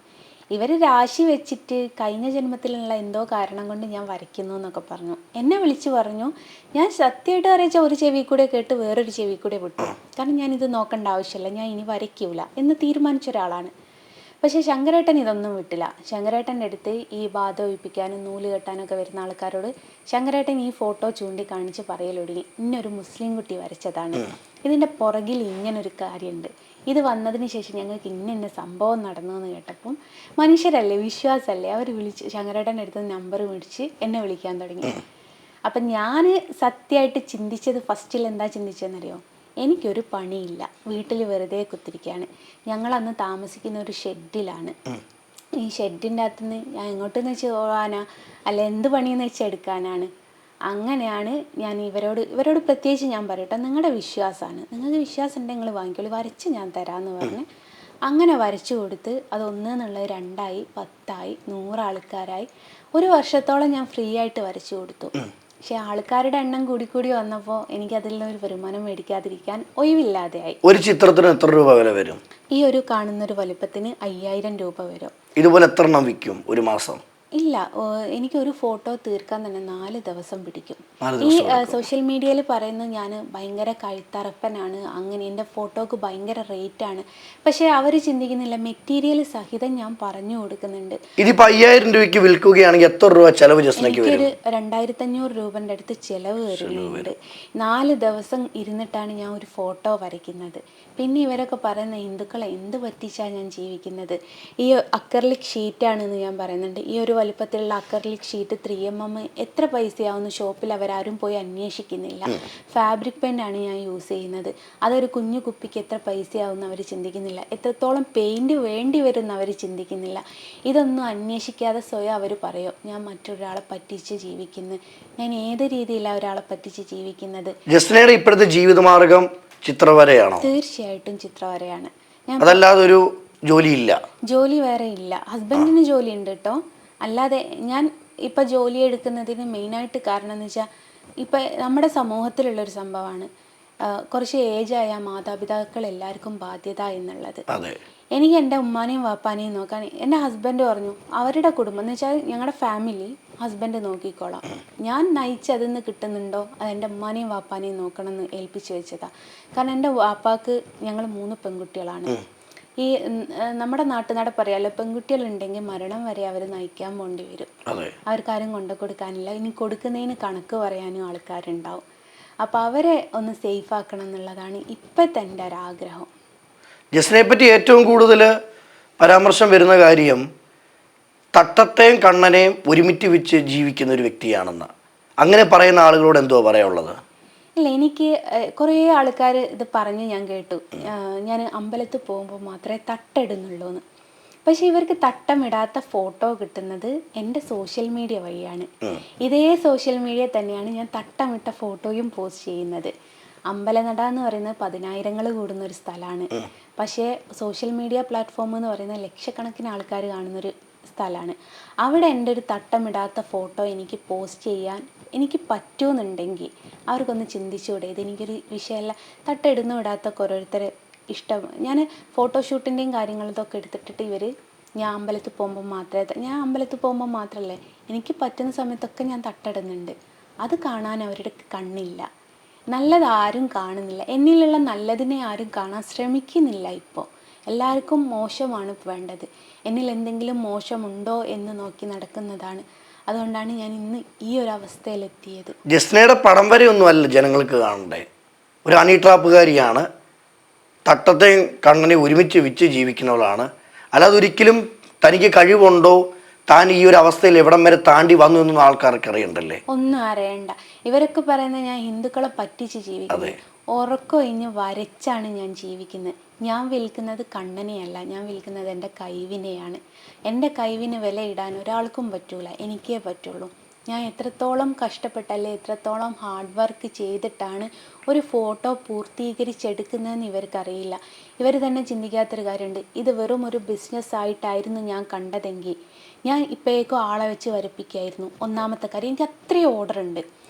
ഇവർ രാശി വെച്ചിട്ട് കഴിഞ്ഞ ജന്മത്തിലുള്ള എന്തോ കാരണം കൊണ്ട് ഞാൻ വരയ്ക്കുന്നു എന്നൊക്കെ പറഞ്ഞു. എന്നെ വിളിച്ച് പറഞ്ഞു, ഞാൻ സത്യമായിട്ട് അറിയിച്ച ഒരു ചെവി കൂടെ കേട്ട് വേറൊരു ചെവി കൂടെ വിട്ടു, കാരണം ഞാനിത് നോക്കേണ്ട ആവശ്യമില്ല, ഞാൻ ഇനി വരയ്ക്കൂല എന്ന് തീരുമാനിച്ച ഒരാളാണ്. പക്ഷേ ശങ്കരേട്ടൻ ഇതൊന്നും വിട്ടില്ല. ശങ്കരേട്ടൻ്റെ അടുത്ത് ഈ ബാധ ഒഴിപ്പിക്കാനും നൂല് കെട്ടാനൊക്കെ വരുന്ന ആൾക്കാരോട് ശങ്കരേട്ടൻ ഈ ഫോട്ടോ ചൂണ്ടിക്കാണിച്ച് പറയലൊടുങ്ങി, ഇന്നൊരു മുസ്ലിം കുട്ടി വരച്ചതാണ്, ഇതിൻ്റെ പുറകിൽ ഇങ്ങനൊരു കാര്യമുണ്ട്, ഇത് വന്നതിന് ശേഷം ഞങ്ങൾക്ക് ഇന്ന സംഭവം നടന്നു എന്ന് കേട്ടപ്പം മനുഷ്യരല്ലേ, വിശ്വാസമല്ലേ, അവർ വിളിച്ച് ശങ്കരേട്ടൻ്റെ അടുത്ത് നമ്പർ മേടിച്ച് എന്നെ വിളിക്കാൻ തുടങ്ങി. അപ്പം ഞാൻ സത്യമായിട്ട് ചിന്തിച്ചത് ഫസ്റ്റിൽ എന്താ ചിന്തിച്ചതെന്നറിയോ, എനിക്കൊരു പണിയില്ല, വീട്ടിൽ വെറുതെ കുത്തിരിക്കുകയാണ്. ഞങ്ങളന്ന് താമസിക്കുന്ന ഒരു ഷെഡിലാണ്. ഈ ഷെഡിൻ്റെ അകത്തുനിന്ന് ഞാൻ എങ്ങോട്ടെന്ന് വെച്ച് പോകാനാ, അല്ല എന്ത് പണിയെന്ന് വെച്ചാൽ എടുക്കാനാണ്. അങ്ങനെയാണ് ഞാൻ ഇവരോട് പ്രത്യേകിച്ച് ഞാൻ പറയട്ടെ, നിങ്ങളുടെ വിശ്വാസമാണ്, നിങ്ങൾക്ക് വിശ്വാസം ഉണ്ടെങ്കിൽ നിങ്ങൾ വാങ്ങിക്കോളൂ, വരച്ച് ഞാൻ തരാമെന്ന് പറഞ്ഞ് അങ്ങനെ വരച്ചു കൊടുത്ത് അത് 1 എന്നുള്ളത് 2 ആയി, 10 ആയി, 100 ആൾക്കാരായി. 1 വർഷത്തോളം ഞാൻ ഫ്രീ ആയിട്ട് വരച്ചു കൊടുത്തു. പക്ഷെ ആൾക്കാരുടെ എണ്ണം കൂടി വന്നപ്പോൾ എനിക്ക് അതിൽ ഒരു വരുമാനം മേടിക്കാതിരിക്കാൻ ഒഴിവില്ലാതെയായി. ഒരു ചിത്രത്തിന് എത്ര രൂപ വില വരും? ഈ ഒരു കാണുന്നൊരു വലുപ്പത്തിന് 5000 രൂപ വരും. ഇതുപോലെ എത്ര എണ്ണം വിൽക്കും ഒരു മാസം? ഇല്ല, എനിക്കൊരു ഫോട്ടോ തീർക്കാൻ തന്നെ 4 ദിവസം പിടിക്കും. ഈ സോഷ്യൽ മീഡിയയിൽ പറയുന്നത് ഞാൻ ഭയങ്കര കഴുത്തറപ്പനാണ്, അങ്ങനെ എൻ്റെ ഫോട്ടോക്ക് ഭയങ്കര റേറ്റാണ്. പക്ഷേ അവർ ചിന്തിക്കുന്നില്ല, മെറ്റീരിയൽ സഹിതം ഞാൻ പറഞ്ഞു കൊടുക്കുന്നുണ്ട്. ഇതിപ്പോൾ 5000 രൂപയ്ക്ക് വിൽക്കുകയാണെങ്കിൽ എത്ര രൂപ ചെലവ് ജസ്റ്റിനയ്ക്ക് വരും? 2500 രൂപൻ്റെ അടുത്ത് ചിലവ് വരുന്നുണ്ട്. 4 ദിവസം ഇരുന്നിട്ടാണ് ഞാൻ ഒരു ഫോട്ടോ വരയ്ക്കുന്നത്. പിന്നെ ഇവരൊക്കെ പറയുന്ന ഹിന്ദുക്കളെ എന്ത് പറ്റിച്ചാണ് ഞാൻ ജീവിക്കുന്നത്, ഈ അക്രലിക് ഷീറ്റാണെന്ന് ഞാൻ പറയുന്നുണ്ട്. ഈ ഒരു വലുപ്പത്തിലുള്ള അക്രലിക് ഷീറ്റ് 3mm എത്ര പൈസയാവുന്ന ഷോപ്പിൽ അവരാരും പോയി അന്വേഷിക്കുന്നില്ല. ഫാബ്രിക് പെയിൻ്റാണ് ഞാൻ യൂസ് ചെയ്യുന്നത്, അതൊരു കുഞ്ഞു കുപ്പിക്ക് എത്ര പൈസയാവുമെന്ന് അവർ ചിന്തിക്കുന്നില്ല. എത്രത്തോളം പെയിൻറ്റ് വേണ്ടി വരുമെന്ന് അവർ ചിന്തിക്കുന്നില്ല. ഇതൊന്നും അന്വേഷിക്കാതെ സ്വയം അവർ പറയും, ഞാൻ മറ്റൊരാളെ പറ്റിച്ച് ജീവിക്കുന്നു, ഞാൻ ഏത് രീതിയിലാണ് ഒരാളെ പറ്റിച്ച് ജീവിക്കുന്നത്. ജസ്റ്റിനയുടെ ഇപ്പോഴത്തെ ജീവിതമാർഗം ചിത്രവരയാണോ? തീർച്ചയായിട്ടും ചിത്രവരയാണ്. അതല്ലാതെ ഒരു ജോലിയില്ല? ജോലി വേറെ ഇല്ല. ഹസ്ബൻഡിന് ജോലി ഉണ്ട് കേട്ടോ, അല്ലാതെ ഞാൻ ഇപ്പം ജോലി എടുക്കുന്നതിന് മെയിനായിട്ട് കാരണം എന്ന് വെച്ചാൽ ഇപ്പം നമ്മുടെ സമൂഹത്തിലുള്ളൊരു സംഭവമാണ്, കുറച്ച് ഏജായ മാതാപിതാക്കൾ എല്ലാവർക്കും ബാധ്യത എന്നുള്ളത്. അതെ. എനിക്ക് എൻ്റെ ഉമ്മാനെയും വാപ്പാനെയും നോക്കാൻ എൻ്റെ ഹസ്ബൻഡ് പറഞ്ഞു അവരുടെ കുടുംബം എന്ന് വെച്ചാൽ ഞങ്ങളുടെ ഫാമിലി ഹസ്ബൻഡ് നോക്കിക്കോളാം, ഞാൻ നയിച്ച് അതിൽ നിന്ന് കിട്ടുന്നുണ്ടോ അത് എൻ്റെ ഉമ്മാനെയും വാപ്പാനെയും നോക്കണം എന്ന് ഏൽപ്പിച്ച് വെച്ചതാണ്. കാരണം എൻ്റെ വാപ്പാക്ക് ഞങ്ങൾ 3 പെൺകുട്ടികളാണ്. ഈ നമ്മുടെ നാട്ടുനട പറയാലോ, പെൺകുട്ടികളുണ്ടെങ്കിൽ മരണം വരെ അവർ നയിക്കാൻ പോണ്ടി വരും, അവർക്കാരും കൊണ്ടു കൊടുക്കാനില്ല, ഇനി കൊടുക്കുന്നതിന് കണക്ക് പറയാനും ആൾക്കാരുണ്ടാവും. അപ്പോൾ അവരെ ഒന്ന് സേഫ് ആക്കണം എന്നുള്ളതാണ് ഇപ്പോഴത്തെ എൻ്റെ ഒരാഗ്രഹം. ജസ്നയെ പറ്റി ഏറ്റവും കൂടുതൽ പരാമർശം വരുന്ന കാര്യം തട്ടത്തെയും കണ്ണനെയും ഒരുമിച്ച് വെച്ച് ജീവിക്കുന്ന ഒരു വ്യക്തിയാണെന്ന്. അങ്ങനെ പറയുന്ന ആളുകളോട് എന്തോ പറയാനുള്ളത്? ഇല്ല, എനിക്ക് കുറേ ആൾക്കാർ ഇത് പറഞ്ഞ് ഞാൻ കേട്ടു, ഞാൻ അമ്പലത്തിൽ പോകുമ്പോൾ മാത്രമേ തട്ടിടുന്നുള്ളൂ എന്ന്. പക്ഷെ ഇവർക്ക് തട്ടമിടാത്ത ഫോട്ടോ കിട്ടുന്നത് എൻ്റെ സോഷ്യൽ മീഡിയ വഴിയാണ്. ഇതേ സോഷ്യൽ മീഡിയ തന്നെയാണ് ഞാൻ തട്ടമിട്ട ഫോട്ടോയും പോസ്റ്റ് ചെയ്യുന്നത്. അമ്പലനട എന്ന് പറയുന്നത് 10,000 കൂടുന്ന ഒരു സ്ഥലമാണ്. പക്ഷേ സോഷ്യൽ മീഡിയ പ്ലാറ്റ്ഫോം എന്ന് പറയുന്നത് ലക്ഷക്കണക്കിന് ആൾക്കാർ കാണുന്നൊരു സ്ഥലമാണ്. അവിടെ എൻ്റെ ഒരു തട്ടമിടാത്ത ഫോട്ടോ എനിക്ക് പോസ്റ്റ് ചെയ്യാൻ എനിക്ക് പറ്റുമെന്നുണ്ടെങ്കിൽ അവർക്കൊന്ന് ചിന്തിച്ചുകൂടെ, ഇതെനിക്കൊരു വിഷയമല്ല. തട്ടിടുന്നു ഇടാത്തൊക്കെ ഓരോരുത്തർ ഇഷ്ടം. ഞാൻ ഫോട്ടോഷൂട്ടിൻ്റെയും കാര്യങ്ങളതൊക്കെ എടുത്തിട്ടിട്ട് ഞാൻ അമ്പലത്തിൽ പോകുമ്പോൾ മാത്രമല്ലേ എനിക്ക് പറ്റുന്ന സമയത്തൊക്കെ ഞാൻ തട്ടിടുന്നുണ്ട്. അത് കാണാൻ അവരുടെ കണ്ണില്ല, നല്ലത് ആരും കാണുന്നില്ല, എന്നിലുള്ള നല്ലതിനെ ആരും കാണാൻ ശ്രമിക്കുന്നില്ല. ഇപ്പോൾ എല്ലാവർക്കും മോശമാണ് വേണ്ടത്, എന്നിൽ എന്തെങ്കിലും മോശമുണ്ടോ എന്ന് നോക്കി നടക്കുന്നതാണ്. അതുകൊണ്ടാണ് ഞാൻ ഇന്ന് ഈ ഒരു അവസ്ഥയിലെത്തിയത്. ജസ്നയുടെ പടം വരെയൊന്നും അല്ല ജനങ്ങൾക്ക് കാണണ്ടേ, ഒരു ഹണി ട്രാപ്പുകാരിയാണ്, തട്ടത്തെയും കണ്ണനെ ഒരുമിച്ച് വെച്ച് ജീവിക്കുന്നവളാണ്. അല്ലാതെ ഒരിക്കലും തനിക്ക് കഴിവുണ്ടോ, താൻ ഈ ഒരു അവസ്ഥയിൽ എവിടം വരെ താണ്ടി വന്നു എന്നൊന്നും ആൾക്കാർക്ക് അറിയണ്ടല്ലേ? ഒന്നും അറിയണ്ട. ഇവരൊക്കെ പറയുന്നത് ഞാൻ ഹിന്ദുക്കളെ പറ്റിച്ച് ജീവിക്കുന്നത്, ഉറക്കൊഴിഞ്ഞ് വരച്ചാണ് ഞാൻ ജീവിക്കുന്നത്. ഞാൻ വിൽക്കുന്നത് കണ്ണനെയല്ല, ഞാൻ വിൽക്കുന്നത് എൻ്റെ കഴിവിനെയാണ്. എൻ്റെ കഴിവിന് വിലയിടാൻ ഒരാൾക്കും പറ്റൂല, എനിക്കേ പറ്റുള്ളൂ. ഞാൻ എത്രത്തോളം കഷ്ടപ്പെട്ടല്ലേ, എത്രത്തോളം ഹാർഡ് വർക്ക് ചെയ്തിട്ടാണ് ഒരു ഫോട്ടോ പൂർത്തീകരിച്ചെടുക്കുന്നതെന്ന് ഇവർക്കറിയില്ല. ഇവർ തന്നെ ചിന്തിക്കാത്തൊരു കാര്യമുണ്ട്, ഇത് വെറും ഒരു ബിസിനസ്സായിട്ടായിരുന്നു ഞാൻ കണ്ടതെങ്കിൽ ഞാൻ ഇപ്പോഴേക്കും ആളെ വെച്ച് വരപ്പിക്കായിരുന്നു. ഒന്നാമത്തെ കാര്യം, എനിക്ക് അത്രയും ഓർഡർ ഉണ്ട്.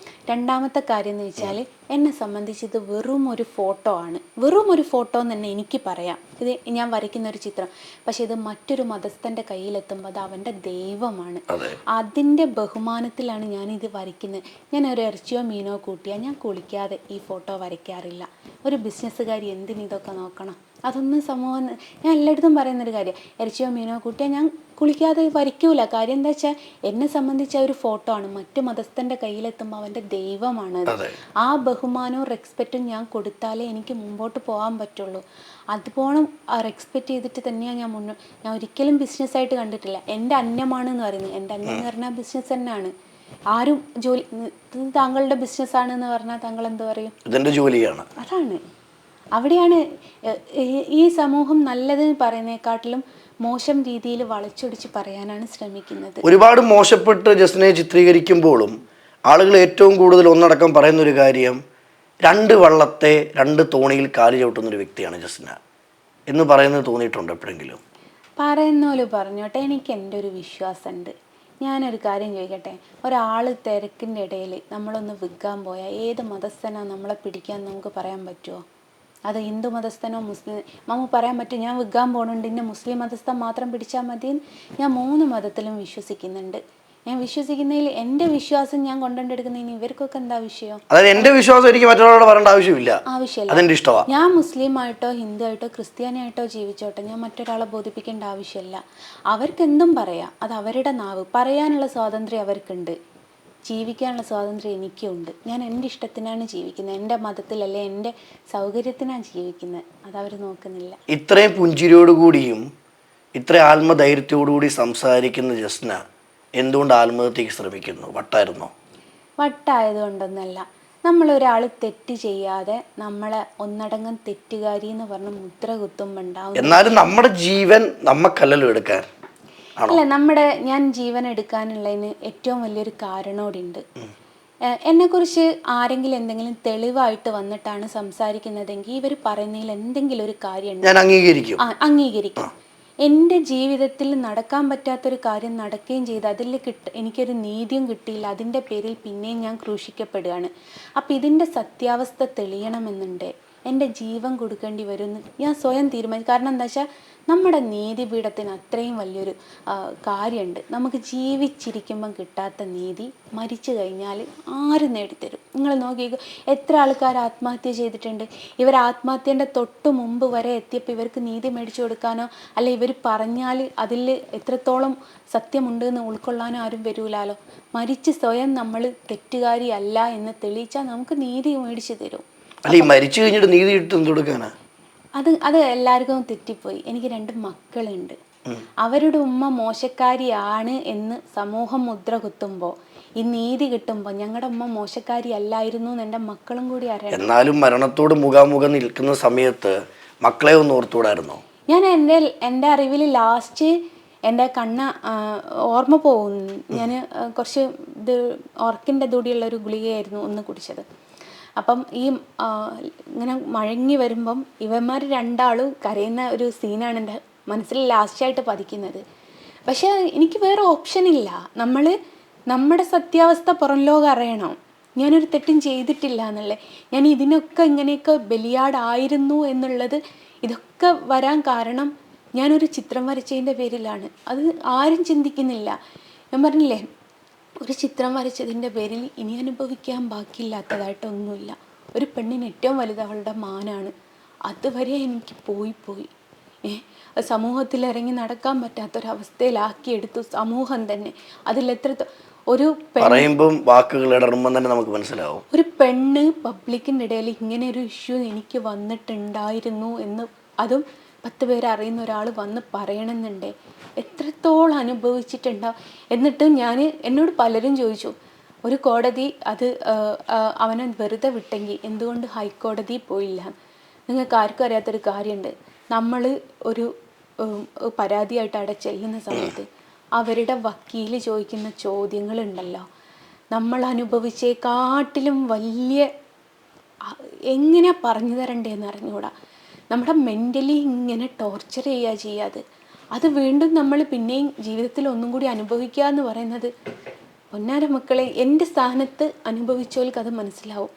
രണ്ടാമത്തെ കാര്യം എന്ന് വെച്ചാൽ എന്നെ സംബന്ധിച്ച് ഇത് വെറും ഒരു ഫോട്ടോ ആണ്, വെറും ഒരു ഫോട്ടോ എന്ന് തന്നെ എനിക്ക് പറയാം. ഇത് ഞാൻ വരയ്ക്കുന്ന ഒരു ചിത്രം, പക്ഷെ ഇത് മറ്റൊരു മതസ്ഥൻ്റെ കയ്യിലെത്തുമ്പോൾ അത് അവൻ്റെ ദൈവമാണ്. അതിൻ്റെ ബഹുമാനത്തിലാണ് ഞാനിത് വരയ്ക്കുന്നത്. ഞാൻ ഒരു ഇറച്ചിയോ മീനോ കൂട്ടിയാൽ ഞാൻ കുളിക്കാതെ ഈ ഫോട്ടോ വരയ്ക്കാറില്ല. ഒരു ബിസിനസ്സുകാരി എന്തിനിതൊക്കെ നോക്കണം? അതൊന്നും സമൂഹം, ഞാൻ എല്ലായിടത്തും പറയുന്നൊരു കാര്യം, ഇറച്ചിയോ മീനോ കൂട്ടിയാൽ ഞാൻ കുളിക്കാതെ വരയ്ക്കൂല. കാര്യം എന്താ വെച്ചാൽ എന്നെ സംബന്ധിച്ച ഒരു ഫോട്ടോ ആണ്, മറ്റു മതസ്ഥൻ്റെ കയ്യിലെത്തുമ്പോൾ അവൻ്റെ ദൈവമാണ്. ആ ബഹുമാനവും റെസ്പെക്റ്റും ഞാൻ കൊടുത്താലേ എനിക്ക് മുമ്പോട്ട് പോകാൻ പറ്റുള്ളൂ. അതുപോലെ റെസ്പെക്റ്റ് ചെയ്തിട്ട് തന്നെയാണ് ഞാൻ ഒരിക്കലും ബിസിനസ്സായിട്ട് കണ്ടിട്ടില്ല. എൻ്റെ അന്നമാണെന്ന് പറയുന്നത്, എൻ്റെ അന്നം എന്ന് പറഞ്ഞാൽ ബിസിനസ് തന്നെയാണ്. ആരും ജോലി താങ്കളുടെ ബിസിനസ്സാണെന്ന് പറഞ്ഞാൽ താങ്കൾ എന്ത് പറയും? ഇതെൻ്റെ ജോലിയാണ്. അതാണ്, അവിടെയാണ് ഈ സമൂഹം നല്ലതെന്ന് പറയുന്നതിനെക്കാട്ടിലും മോശം രീതിയിൽ വളച്ചൊടിച്ച് പറയാനാണ് ശ്രമിക്കുന്നത്. ഒരുപാട് മോശപ്പെട്ട് ജസ്നയെ ചിത്രീകരിക്കുമ്പോഴും ആളുകൾ ഏറ്റവും കൂടുതൽ ഒന്നടക്കം പറയുന്നൊരു കാര്യം, 2 വള്ളത്തെ 2 തോണിയിൽ കാല് ചവിട്ടുന്നൊരു വ്യക്തിയാണ് ജസ്ന എന്ന് പറയുന്നത് തോന്നിയിട്ടുണ്ട് എപ്പോഴെങ്കിലും? പറയുന്നോല് പറഞ്ഞോട്ടെ, എനിക്ക് എൻ്റെ ഒരു വിശ്വാസമുണ്ട്. ഞാനൊരു കാര്യം ചോദിക്കട്ടെ, ഒരാൾ തിരക്കിൻ്റെ ഇടയിൽ നമ്മളൊന്ന് വിൽക്കാൻ പോയാൽ ഏത് മതസ്ഥനാണ് നമ്മളെ പിടിക്കാൻ നമുക്ക് പറയാൻ പറ്റുമോ? അത് ഹിന്ദു മതസ്ഥനോ മുസ്ലിം നമുക്ക് പറയാൻ പറ്റും, ഞാൻ വിൽക്കാൻ പോകുന്നുണ്ട് ഇന്ന മുസ്ലിം മതസ്ഥൻ മാത്രം പിടിച്ചാൽ മതി. ഞാൻ 3 മതത്തിലും വിശ്വസിക്കുന്നുണ്ട്. ഞാൻ വിശ്വസിക്കുന്നതിൽ എൻ്റെ വിശ്വാസം ഞാൻ കൊണ്ടുവന്നെടുക്കുന്നതിന് ഇവർക്കൊക്കെ എന്താ വിഷയം? അതായത് എൻ്റെ വിശ്വാസം എനിക്ക് മറ്റുള്ളവരോട് പറയേണ്ട ആവശ്യമില്ല. ഞാൻ മുസ്ലിം ആയിട്ടോ ഹിന്ദു ആയിട്ടോ ക്രിസ്ത്യാനിയായിട്ടോ ജീവിച്ചോട്ടെ, ഞാൻ മറ്റൊരാളെ ബോധിപ്പിക്കേണ്ട ആവശ്യമില്ല. അവർക്ക് എന്തും പറയാം, അത് അവരുടെ നാവ്, പറയാനുള്ള സ്വാതന്ത്ര്യം അവർക്കുണ്ട്, ജീവിക്കാനുള്ള സ്വാതന്ത്ര്യം എനിക്കുണ്ട്. ഞാൻ എൻ്റെ ഇഷ്ടത്തിനാണ് ജീവിക്കുന്നത്, എൻ്റെ മതത്തിലല്ലേ, എൻ്റെ സൗകര്യത്തിനാണ് ജീവിക്കുന്നത്. അതവർ നോക്കുന്നില്ല. ഇത്രയും പുഞ്ചിരിയോടുകൂടിയും ഇത്ര ആത്മധൈര്യത്തോടുകൂടി സംസാരിക്കുന്ന ജസ്ന എന്തുകൊണ്ട് ആത്മഹത്യക്ക് ശ്രമിക്കുന്നു? വട്ടായിരുന്നോ? വട്ടായതുകൊണ്ടൊന്നല്ല. നമ്മളൊരാൾ തെറ്റ് ചെയ്യാതെ നമ്മളെ ഒന്നടങ്കം തെറ്റുകാരി എന്ന് പറഞ്ഞ് മുദ്ര കുത്തുമ്പോണ്ടാവും. എന്നാലും നമ്മുടെ ജീവൻ നമ്മക്കല്ലല്ലോ എടുക്കാൻ. അല്ല, ഞാൻ ജീവൻ എടുക്കാനുള്ളതിന് ഏറ്റവും വലിയൊരു കാരണോടുണ്ട്. എന്നെക്കുറിച്ച് ആരെങ്കിലും എന്തെങ്കിലും തെളിവായിട്ട് വന്നിട്ടാണ് സംസാരിക്കുന്നതെങ്കിൽ ഇവർ പറയുന്നതിൽ എന്തെങ്കിലും ഒരു കാര്യം അംഗീകരിക്കും. എൻ്റെ ജീവിതത്തിൽ നടക്കാൻ പറ്റാത്തൊരു കാര്യം നടക്കുകയും ചെയ്ത് എനിക്കൊരു നീതിയും കിട്ടിയില്ല, അതിൻ്റെ പേരിൽ പിന്നെയും ഞാൻ ക്രൂശിക്കപ്പെടുകയാണ്. അപ്പോൾ ഇതിൻ്റെ സത്യാവസ്ഥ തെളിയണമെന്നുണ്ട്, എൻ്റെ ജീവൻ കൊടുക്കേണ്ടി വരുമെന്ന് ഞാൻ സ്വയം തീരുമാനിച്ചു. കാരണം എന്താ വെച്ചാൽ നമ്മുടെ നീതിപീഠത്തിന് അത്രയും വലിയൊരു കാര്യമുണ്ട്. നമുക്ക് ജീവിച്ചിരിക്കുമ്പം കിട്ടാത്ത നീതി മരിച്ചു കഴിഞ്ഞാൽ ആര് നേടിത്തരും? നിങ്ങൾ നോക്കിക്കോ, എത്ര ആൾക്കാർ ആത്മഹത്യ ചെയ്തിട്ടുണ്ട്. ഇവർ ആത്മഹത്യൻ്റെ തൊട്ട് മുമ്പ് വരെ എത്തിയപ്പോൾ ഇവർക്ക് നീതി മേടിച്ചു കൊടുക്കാനോ അല്ല ഇവർ പറഞ്ഞാൽ അതിൽ എത്രത്തോളം സത്യമുണ്ട് എന്ന് ഉൾക്കൊള്ളാനോ ആരും വരൂലാലോ. മരിച്ച് സ്വയം നമ്മൾ തെറ്റുകാരി അല്ല എന്ന് തെളിയിച്ചാൽ നമുക്ക് നീതി മേടിച്ചു തരും. അല്ല, ഈ മരിച്ചു കഴിഞ്ഞിട്ട് നീതി കിട്ടും കൊടുക്കാനാ? അത് എല്ലാവർക്കും തെറ്റിപ്പോയി. എനിക്ക് 2 മക്കളുണ്ട്. അവരുടെ ഉമ്മ മോശക്കാരിയാണ് എന്ന് സമൂഹം മുദ്ര കുത്തുമ്പോൾ ഈ നീതി കിട്ടുമ്പോൾ ഞങ്ങളുടെ ഉമ്മ മോശക്കാരി അല്ലായിരുന്നു എന്ന് എൻ്റെ മക്കളും കൂടി അറിയണം. എന്നാലും മരണത്തോട് മുഖാമുഖം നിൽക്കുന്ന സമയത്ത് മക്കളെ ഒന്ന് ഓർത്തുകൂടായിരുന്നോ? ഞാൻ എൻ്റെ അറിവിൽ ലാസ്റ്റ് എൻ്റെ ഓർമ്മ പോകുന്നു. ഞാൻ കുറച്ച് ഓർക്കിൻ്റെ കൂടിയുള്ളൊരു ഗുളികയായിരുന്നു ഒന്ന് കുടിച്ചത്. അപ്പം ഇങ്ങനെ മഴങ്ങി വരുമ്പം ഇവന്മാർ 2 കരയുന്ന ഒരു സീനാണ് എൻ്റെ മനസ്സിൽ ലാസ്റ്റായിട്ട് പതിക്കുന്നത്. പക്ഷേ എനിക്ക് വേറെ ഓപ്ഷൻ ഇല്ല. നമ്മുടെ സത്യാവസ്ഥ പുറം ലോകം അറിയണം. ഞാനൊരു തെറ്റും ചെയ്തിട്ടില്ല എന്നുള്ളത്, ഞാൻ ഇതിനൊക്കെ ഇങ്ങനെയൊക്കെ ബലിയാടായിരുന്നു എന്നുള്ളത്, ഇതൊക്കെ വരാൻ കാരണം ഞാനൊരു ചിത്രം വരച്ചതിൻ്റെ പേരിലാണ്. അത് ആരും ചിന്തിക്കുന്നില്ല. ഞാൻ പറഞ്ഞില്ലേ, ഒരു ചിത്രം വരച്ചതിൻ്റെ പേരിൽ ഇനി അനുഭവിക്കാൻ ബാക്കിയില്ലാത്തതായിട്ടൊന്നുമില്ല. ഒരു പെണ്ണിന് ഏറ്റവും വലുത് അവളുടെ മാനാണ്. അതുവരെ എനിക്ക് പോയി സമൂഹത്തിൽ ഇറങ്ങി നടക്കാൻ പറ്റാത്തൊരവസ്ഥയിലാക്കിയെടുത്തു സമൂഹം തന്നെ. ഒരു വാക്കുകൾ ഇടറുമ്പോൾ തന്നെ നമുക്ക് മനസ്സിലാവും, ഒരു പെണ്ണ് പബ്ലിക്കിൻ്റെ ഇടയിൽ ഇങ്ങനെ ഒരു ഇഷ്യൂ എനിക്ക് വന്നിട്ടുണ്ടായിരുന്നു എന്ന് അതും 10 പേര് അറിയുന്ന ഒരാൾ വന്ന് പറയണമെന്നുണ്ടേ എത്രത്തോളം അനുഭവിച്ചിട്ടുണ്ടാവും. എന്നിട്ട് എന്നോട് പലരും ചോദിച്ചു, ഒരു കോടതി അവനെ വെറുതെ വിട്ടെങ്കിൽ എന്തുകൊണ്ട് ഹൈക്കോടതി പോയില്ല? നിങ്ങൾക്ക് ആർക്കും അറിയാത്തൊരു കാര്യമുണ്ട്. നമ്മൾ ഒരു പരാതിയായിട്ട് അവിടെ ചെല്ലുന്ന സമയത്ത് അവരുടെ വക്കീൽ ചോദിക്കുന്ന ചോദ്യങ്ങളുണ്ടല്ലോ, നമ്മൾ അനുഭവിച്ചേക്കാട്ടിലും വലിയ, എങ്ങനെയാ പറഞ്ഞു തരണ്ടേന്ന് അറിഞ്ഞുകൂടാ. നമ്മുടെ മെൻ്റലി ഇങ്ങനെ ടോർച്ചർ ചെയ്യാതെ അത് വീണ്ടും നമ്മൾ പിന്നെയും ജീവിതത്തിൽ ഒന്നും കൂടി അനുഭവിക്കുക എന്ന് പറയുന്നത്, പൊന്നാര മക്കളെ, എൻ്റെ സ്ഥാനത്ത് അനുഭവിച്ചവർക്ക് അത് മനസ്സിലാവും.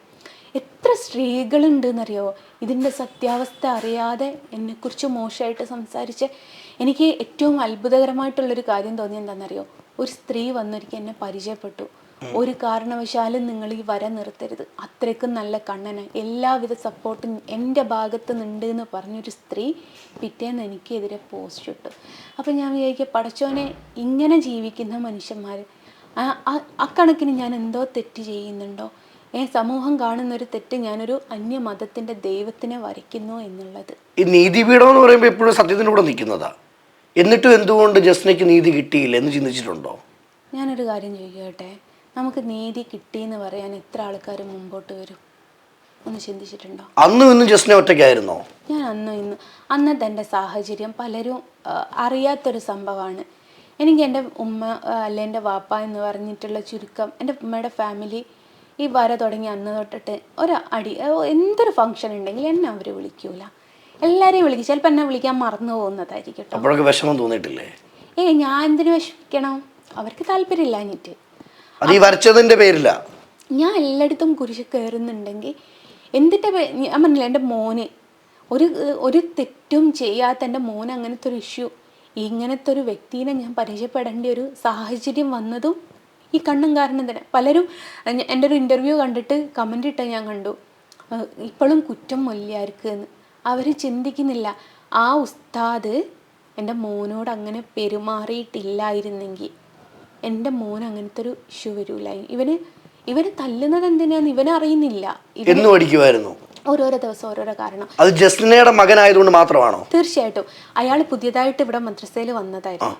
എത്ര സ്ത്രീകളുണ്ടെന്നറിയോ ഇതിൻ്റെ സത്യാവസ്ഥ അറിയാതെ എന്നെക്കുറിച്ച് മോശമായിട്ട് സംസാരിച്ച്. എനിക്ക് ഏറ്റവും അത്ഭുതകരമായിട്ടുള്ളൊരു കാര്യം തോന്നിയത് എന്താണെന്നറിയോ, ഒരു സ്ത്രീ വന്നൊരിക്കൽ എന്നെ പരിചയപ്പെട്ടു. ഒരു കാരണവശാലും നിങ്ങൾ ഈ വര നിർത്തരുത്, അത്രയ്ക്കും നല്ല കണ്ണന്, എല്ലാവിധ സപ്പോർട്ടും എൻ്റെ ഭാഗത്ത് നിന്നുണ്ട് എന്ന് പറഞ്ഞൊരു സ്ത്രീ പിറ്റേന്ന് എനിക്കെതിരെ പോസ്റ്റ് ഇട്ടു. അപ്പം ഞാൻ വിചാരിക്കുക, പടച്ചോനെ, ഇങ്ങനെ ജീവിക്കുന്ന മനുഷ്യന്മാർ അക്കണക്കിന് ഞാൻ എന്തോ തെറ്റ് ചെയ്യുന്നുണ്ടോ? സമൂഹം കാണുന്നൊരു തെറ്റ് ഞാനൊരു അന്യമതത്തിൻ്റെ ദൈവത്തിനെ വരയ്ക്കുന്നു എന്നുള്ളത്. ഈ നീതിപീഠം എന്ന് പറയുമ്പോൾ എപ്പോഴും സത്യത്തിൻ്റെ കൂടെ നിൽക്കുന്നതാ. എന്നിട്ടും എന്തുകൊണ്ട് ജസ്നയ്ക്ക് നീതി കിട്ടിയില്ല എന്ന് ചിന്തിച്ചിട്ടുണ്ടോ? ഞാനൊരു കാര്യം ചോദിക്കട്ടെ, നമുക്ക് നീതി കിട്ടിയെന്ന് പറയാൻ എത്ര ആൾക്കാർ മുമ്പോട്ട് വരും? ഒന്ന് ചിന്തിച്ചിട്ടുണ്ടോ? അന്നും ഇന്നും ജസ്ന ഒറ്റയ്ക്കായിരുന്നോ? ഞാൻ അന്നത്തെ എൻ്റെ സാഹചര്യം പലരും അറിയാത്തൊരു സംഭവമാണ്. എനിക്ക് എൻ്റെ ഉമ്മ അല്ലെ എൻ്റെ വാപ്പ എന്ന് പറഞ്ഞിട്ടുള്ള ചുരുക്കം, എൻ്റെ ഉമ്മയുടെ ഫാമിലി ഈ വര തുടങ്ങി അന്ന് തൊട്ടിട്ട് എന്തൊരു ഫംഗ്ഷൻ ഉണ്ടെങ്കിൽ എന്നെ അവർ വിളിക്കൂല. എല്ലാവരെയും വിളിക്കും. ചിലപ്പോൾ എന്നെ വിളിക്കാൻ മറന്നു പോകുന്നതായിരിക്കും കേട്ടോ. അപ്പോഴൊക്കെ വിഷമം തോന്നിയിട്ടില്ലേ? ഞാൻ എന്തിനു വിഷമിക്കണം? അവർക്ക് താല്പര്യമില്ല. എന്നിട്ട് അത് ഈ വരച്ചതിൻ്റെ പേരില്ല. ഞാൻ എല്ലായിടത്തും കുരിശ് കയറുന്നുണ്ടെങ്കിൽ എന്തിൻ്റെ ഞാൻ പറഞ്ഞില്ല, എൻ്റെ മോന് ഒരു തെറ്റും ചെയ്യാത്ത എൻ്റെ മോന് അങ്ങനത്തെ ഒരു ഇഷ്യൂ, ഇങ്ങനത്തെ ഒരു വ്യക്തിനെ ഞാൻ പരിചയപ്പെടേണ്ട ഒരു സാഹചര്യം വന്നതും ഈ കണ്ണും കാരണം തന്നെ. പലരും എൻ്റെ ഒരു ഇൻ്റർവ്യൂ കണ്ടിട്ട് കമൻ്റ് ഇട്ട ഞാൻ കണ്ടു, ഇപ്പോഴും കുറ്റം മൊല്ലിയാർക്ക് എന്ന്. അവർ ചിന്തിക്കുന്നില്ല, ആ ഉസ്താദ് എൻ്റെ മോനോട് അങ്ങനെ പെരുമാറിയിട്ടില്ലായിരുന്നെങ്കിൽ എൻ്റെ മോൻ അങ്ങനത്തെ ഒരു ഇഷ്യൂ വരൂലായി. ഇവന് തല്ലുന്നത് എന്തിനാന്ന് ഇവനറിയുന്നില്ല. ഓരോരോ ദിവസം ഓരോരോ കാരണം. അത് ജസ്നയുടെ മകനായതുകൊണ്ട് മാത്രമാണോ? തീർച്ചയായിട്ടും. അയാൾ പുതിയതായിട്ട് ഇവിടെ മദ്രസയിൽ വന്നതായിരുന്നു.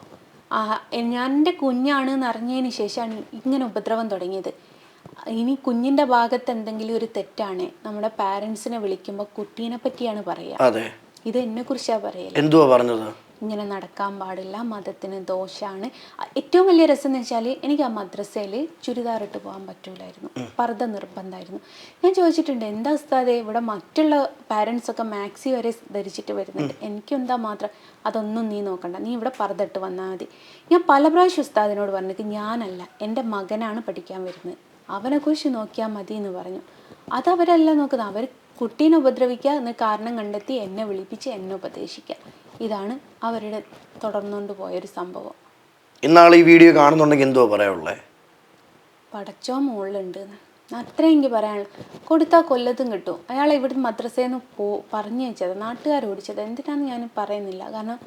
ഞാൻ എൻ്റെ കുഞ്ഞാണ് എന്ന് അറിഞ്ഞതിന് ശേഷമാണ് ഇങ്ങനെ ഉപദ്രവം തുടങ്ങിയത്. ഇനി കുഞ്ഞിൻ്റെ ഭാഗത്ത് എന്തെങ്കിലും ഒരു തെറ്റാണ്, നമ്മുടെ പാരൻസിനെ വിളിക്കുമ്പോൾ കുട്ടീനെ പറ്റിയാണ് പറയുക. ഇത് എന്നെ കുറിച്ചാണ് പറയുക. എന്തുവാ പറഞ്ഞത്? ഇങ്ങനെ നടക്കാൻ പാടില്ല, മതത്തിന് ദോഷമാണ്. ഏറ്റവും വലിയ രസം എന്ന് വെച്ചാൽ എനിക്ക് ആ മദ്രസയിൽ ചുരിദാറിട്ട് പോകാൻ പറ്റൂലായിരുന്നു, പർദ്ദ നിർബന്ധമായിരുന്നു. ഞാൻ ചോദിച്ചിട്ടുണ്ട്, എന്താ ഉസ്താദേ ഇവിടെ മറ്റുള്ള പാരൻസൊക്കെ മാക്സി വരെ ധരിച്ചിട്ട് വരുന്നുണ്ട്, എനിക്കെന്താ മാത്രം? അതൊന്നും നീ നോക്കണ്ട, നീ ഇവിടെ പർദ്ദ ഇട്ട് വന്നാൽ മതി. ഞാൻ പല പ്രാവശ്യം ഉസ്താദിനോട് പറഞ്ഞിട്ട്, ഞാനല്ല, എൻ്റെ മകനാണ് പഠിക്കാൻ വരുന്നത്, അവനെക്കുറിച്ച് നോക്കിയാൽ മതി എന്ന് പറഞ്ഞു. അതവരല്ല നോക്കുന്നത്, അവർ കുട്ടീനെ ഉപദ്രവിക്കുക എന്ന് കാരണം കണ്ടെത്തി എന്നെ വിളിപ്പിച്ച് എന്നെ ഉപദേശിക്കുക. ഇതാണ് അവരുടെ തുടർന്നുകൊണ്ട് പോയൊരു സംഭവം. ഇന്നാൾ ഈ വീഡിയോ കാണുന്നുണ്ടെങ്കിൽ എന്തോ പറയാനുള്ളത്? പടച്ചോ മുകളിലുണ്ട് എന്ന് അത്രയും എനിക്ക് പറയാനുള്ളൂ. കൊടുത്താൽ കൊല്ലത്തും കിട്ടും. അയാളെ ഇവിടുന്ന് മദ്രസയിൽ നിന്ന് പറഞ്ഞു വെച്ചത്, നാട്ടുകാർ ഓടിച്ചത്. എന്തിനാന്ന് ഞാൻ പറയുന്നില്ല, കാരണം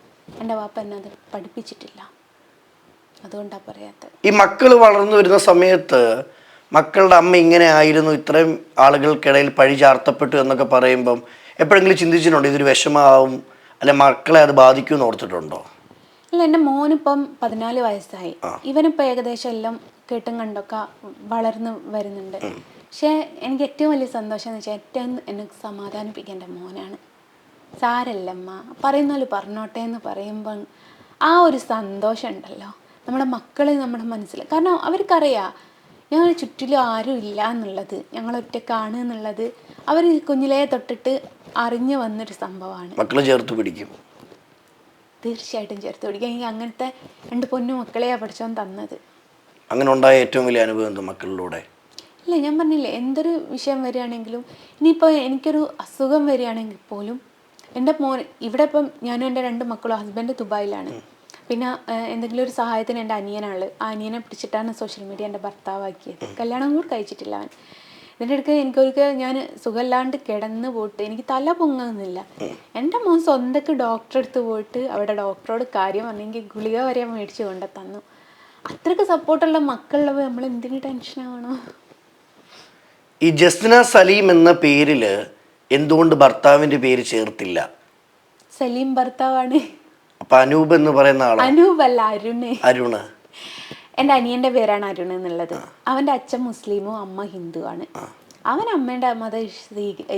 എൻ്റെ വാപ്പ എന്നെ അത് പഠിപ്പിച്ചിട്ടില്ല, അതുകൊണ്ടാണ് പറയാത്തത്. ഈ മക്കൾ വളർന്നു വരുന്ന സമയത്ത് മക്കളുടെ അമ്മ ഇങ്ങനെ ആയിരുന്നു, ഇത്രയും ആളുകൾക്കിടയിൽ പഴി ചാർത്തപ്പെട്ടു എന്നൊക്കെ പറയുമ്പം എപ്പോഴെങ്കിലും ചിന്തിച്ചിട്ടുണ്ടോ ഇതൊരു വിഷമമാവും, അല്ലെ മക്കളെ അത് ബാധിക്കുമെന്ന് ഓർത്തിട്ടുണ്ടോ? ഇല്ല, എൻ്റെ മോനിപ്പം 14 വയസ്സായി. ഇവനിപ്പോൾ ഏകദേശം എല്ലാം കേട്ടും കണ്ടൊക്കെ വളർന്ന് വരുന്നുണ്ട്. പക്ഷേ എനിക്ക് ഏറ്റവും വലിയ സന്തോഷം എന്ന് വെച്ചാൽ, ഏറ്റവും എന്നെ സമാധാനിപ്പിക്കുക എൻ്റെ മോനാണ്. സാരല്ലമ്മ, പറയുന്ന പോലെ പറഞ്ഞോട്ടെ എന്ന് പറയുമ്പോൾ ആ ഒരു സന്തോഷം ഉണ്ടല്ലോ നമ്മുടെ മക്കൾ നമ്മുടെ മനസ്സിൽ. കാരണം അവർക്കറിയാം ഞങ്ങൾ ചുറ്റിലും ആരും ഇല്ല എന്നുള്ളത്, ഞങ്ങൾ ഒറ്റക്കാണ് എന്നുള്ളത് അവർ കുഞ്ഞിലേ തൊട്ടിട്ട് അറിഞ്ഞു വന്നൊരു സംഭവമാണ്. മക്കൾ ചേർത്ത് പിടിക്കും, തീർച്ചയായിട്ടും ചേർത്ത് പിടിക്കും. എനിക്ക് അങ്ങനത്തെ 2 പൊന്നു മക്കളെയാണ് പഠിച്ചവൻ തന്നത്. അങ്ങനെ ഉണ്ടായ ഏറ്റവും വലിയ അനുഭവം എന്ത് മക്കളിലൂടെ? ഇല്ല, ഞാൻ പറഞ്ഞില്ലേ, എന്തൊരു വിഷയം വരികയാണെങ്കിലും, ഇനിയിപ്പോൾ എനിക്കൊരു അസുഖം വരികയാണെങ്കിൽ പോലും എൻ്റെ മോൻ ഇവിടെ, ഇപ്പം ഞാനും എൻ്റെ 2 മക്കളും, ഹസ്ബൻഡ് ദുബായിലാണ്, പിന്നെ എന്തെങ്കിലും ഒരു സഹായത്തിന് എൻ്റെ അനിയനാണ്, ആ അനിയനെ പിടിച്ചിട്ടാണ് സോഷ്യൽ മീഡിയ എൻ്റെ ഭർത്താവാക്കിയത്. കല്യാണം കൂടി കഴിച്ചിട്ടില്ല അവൻ. ഇതിൻ്റെ ഇടയ്ക്ക് എനിക്കൊരിക്കൽ ഞാൻ സുഖമില്ലാണ്ട് കിടന്ന് പോയിട്ട് എനിക്ക് തല പൊങ്ങുന്നില്ല. എൻ്റെ മോൻ സ്വന്തക്ക് ഡോക്ടറെ അടുത്ത് പോയിട്ട് അവിടെ ഡോക്ടറോട് കാര്യം പറഞ്ഞെങ്കിൽ ഗുളിക വരെ മേടിച്ച് കൊണ്ട് തന്നു. അത്രയ്ക്ക് സപ്പോർട്ടുള്ള മക്കളുള്ളവ നമ്മൾ എന്തിനു ടെൻഷനാവണോ? ഈ ജസ്ന സലീം എന്ന പേരിൽ എന്തുകൊണ്ട് ഭർത്താവിൻ്റെ പേര് ചേർത്തില്ല? സലീം ഭർത്താവാണ്. അപ്പൊ അനൂപ് എന്ന് പറയുന്ന ആളാണ്? അനൂപല്ല, അരുണ്. അരുണ്. എൻ്റെ അനിയൻ്റെ പേരാണ് അരുൺ എന്നുള്ളത്. അവൻ്റെ അച്ഛൻ മുസ്ലിമും അമ്മ ഹിന്ദുവാണ്. അവൻ അമ്മേൻ്റെ മതം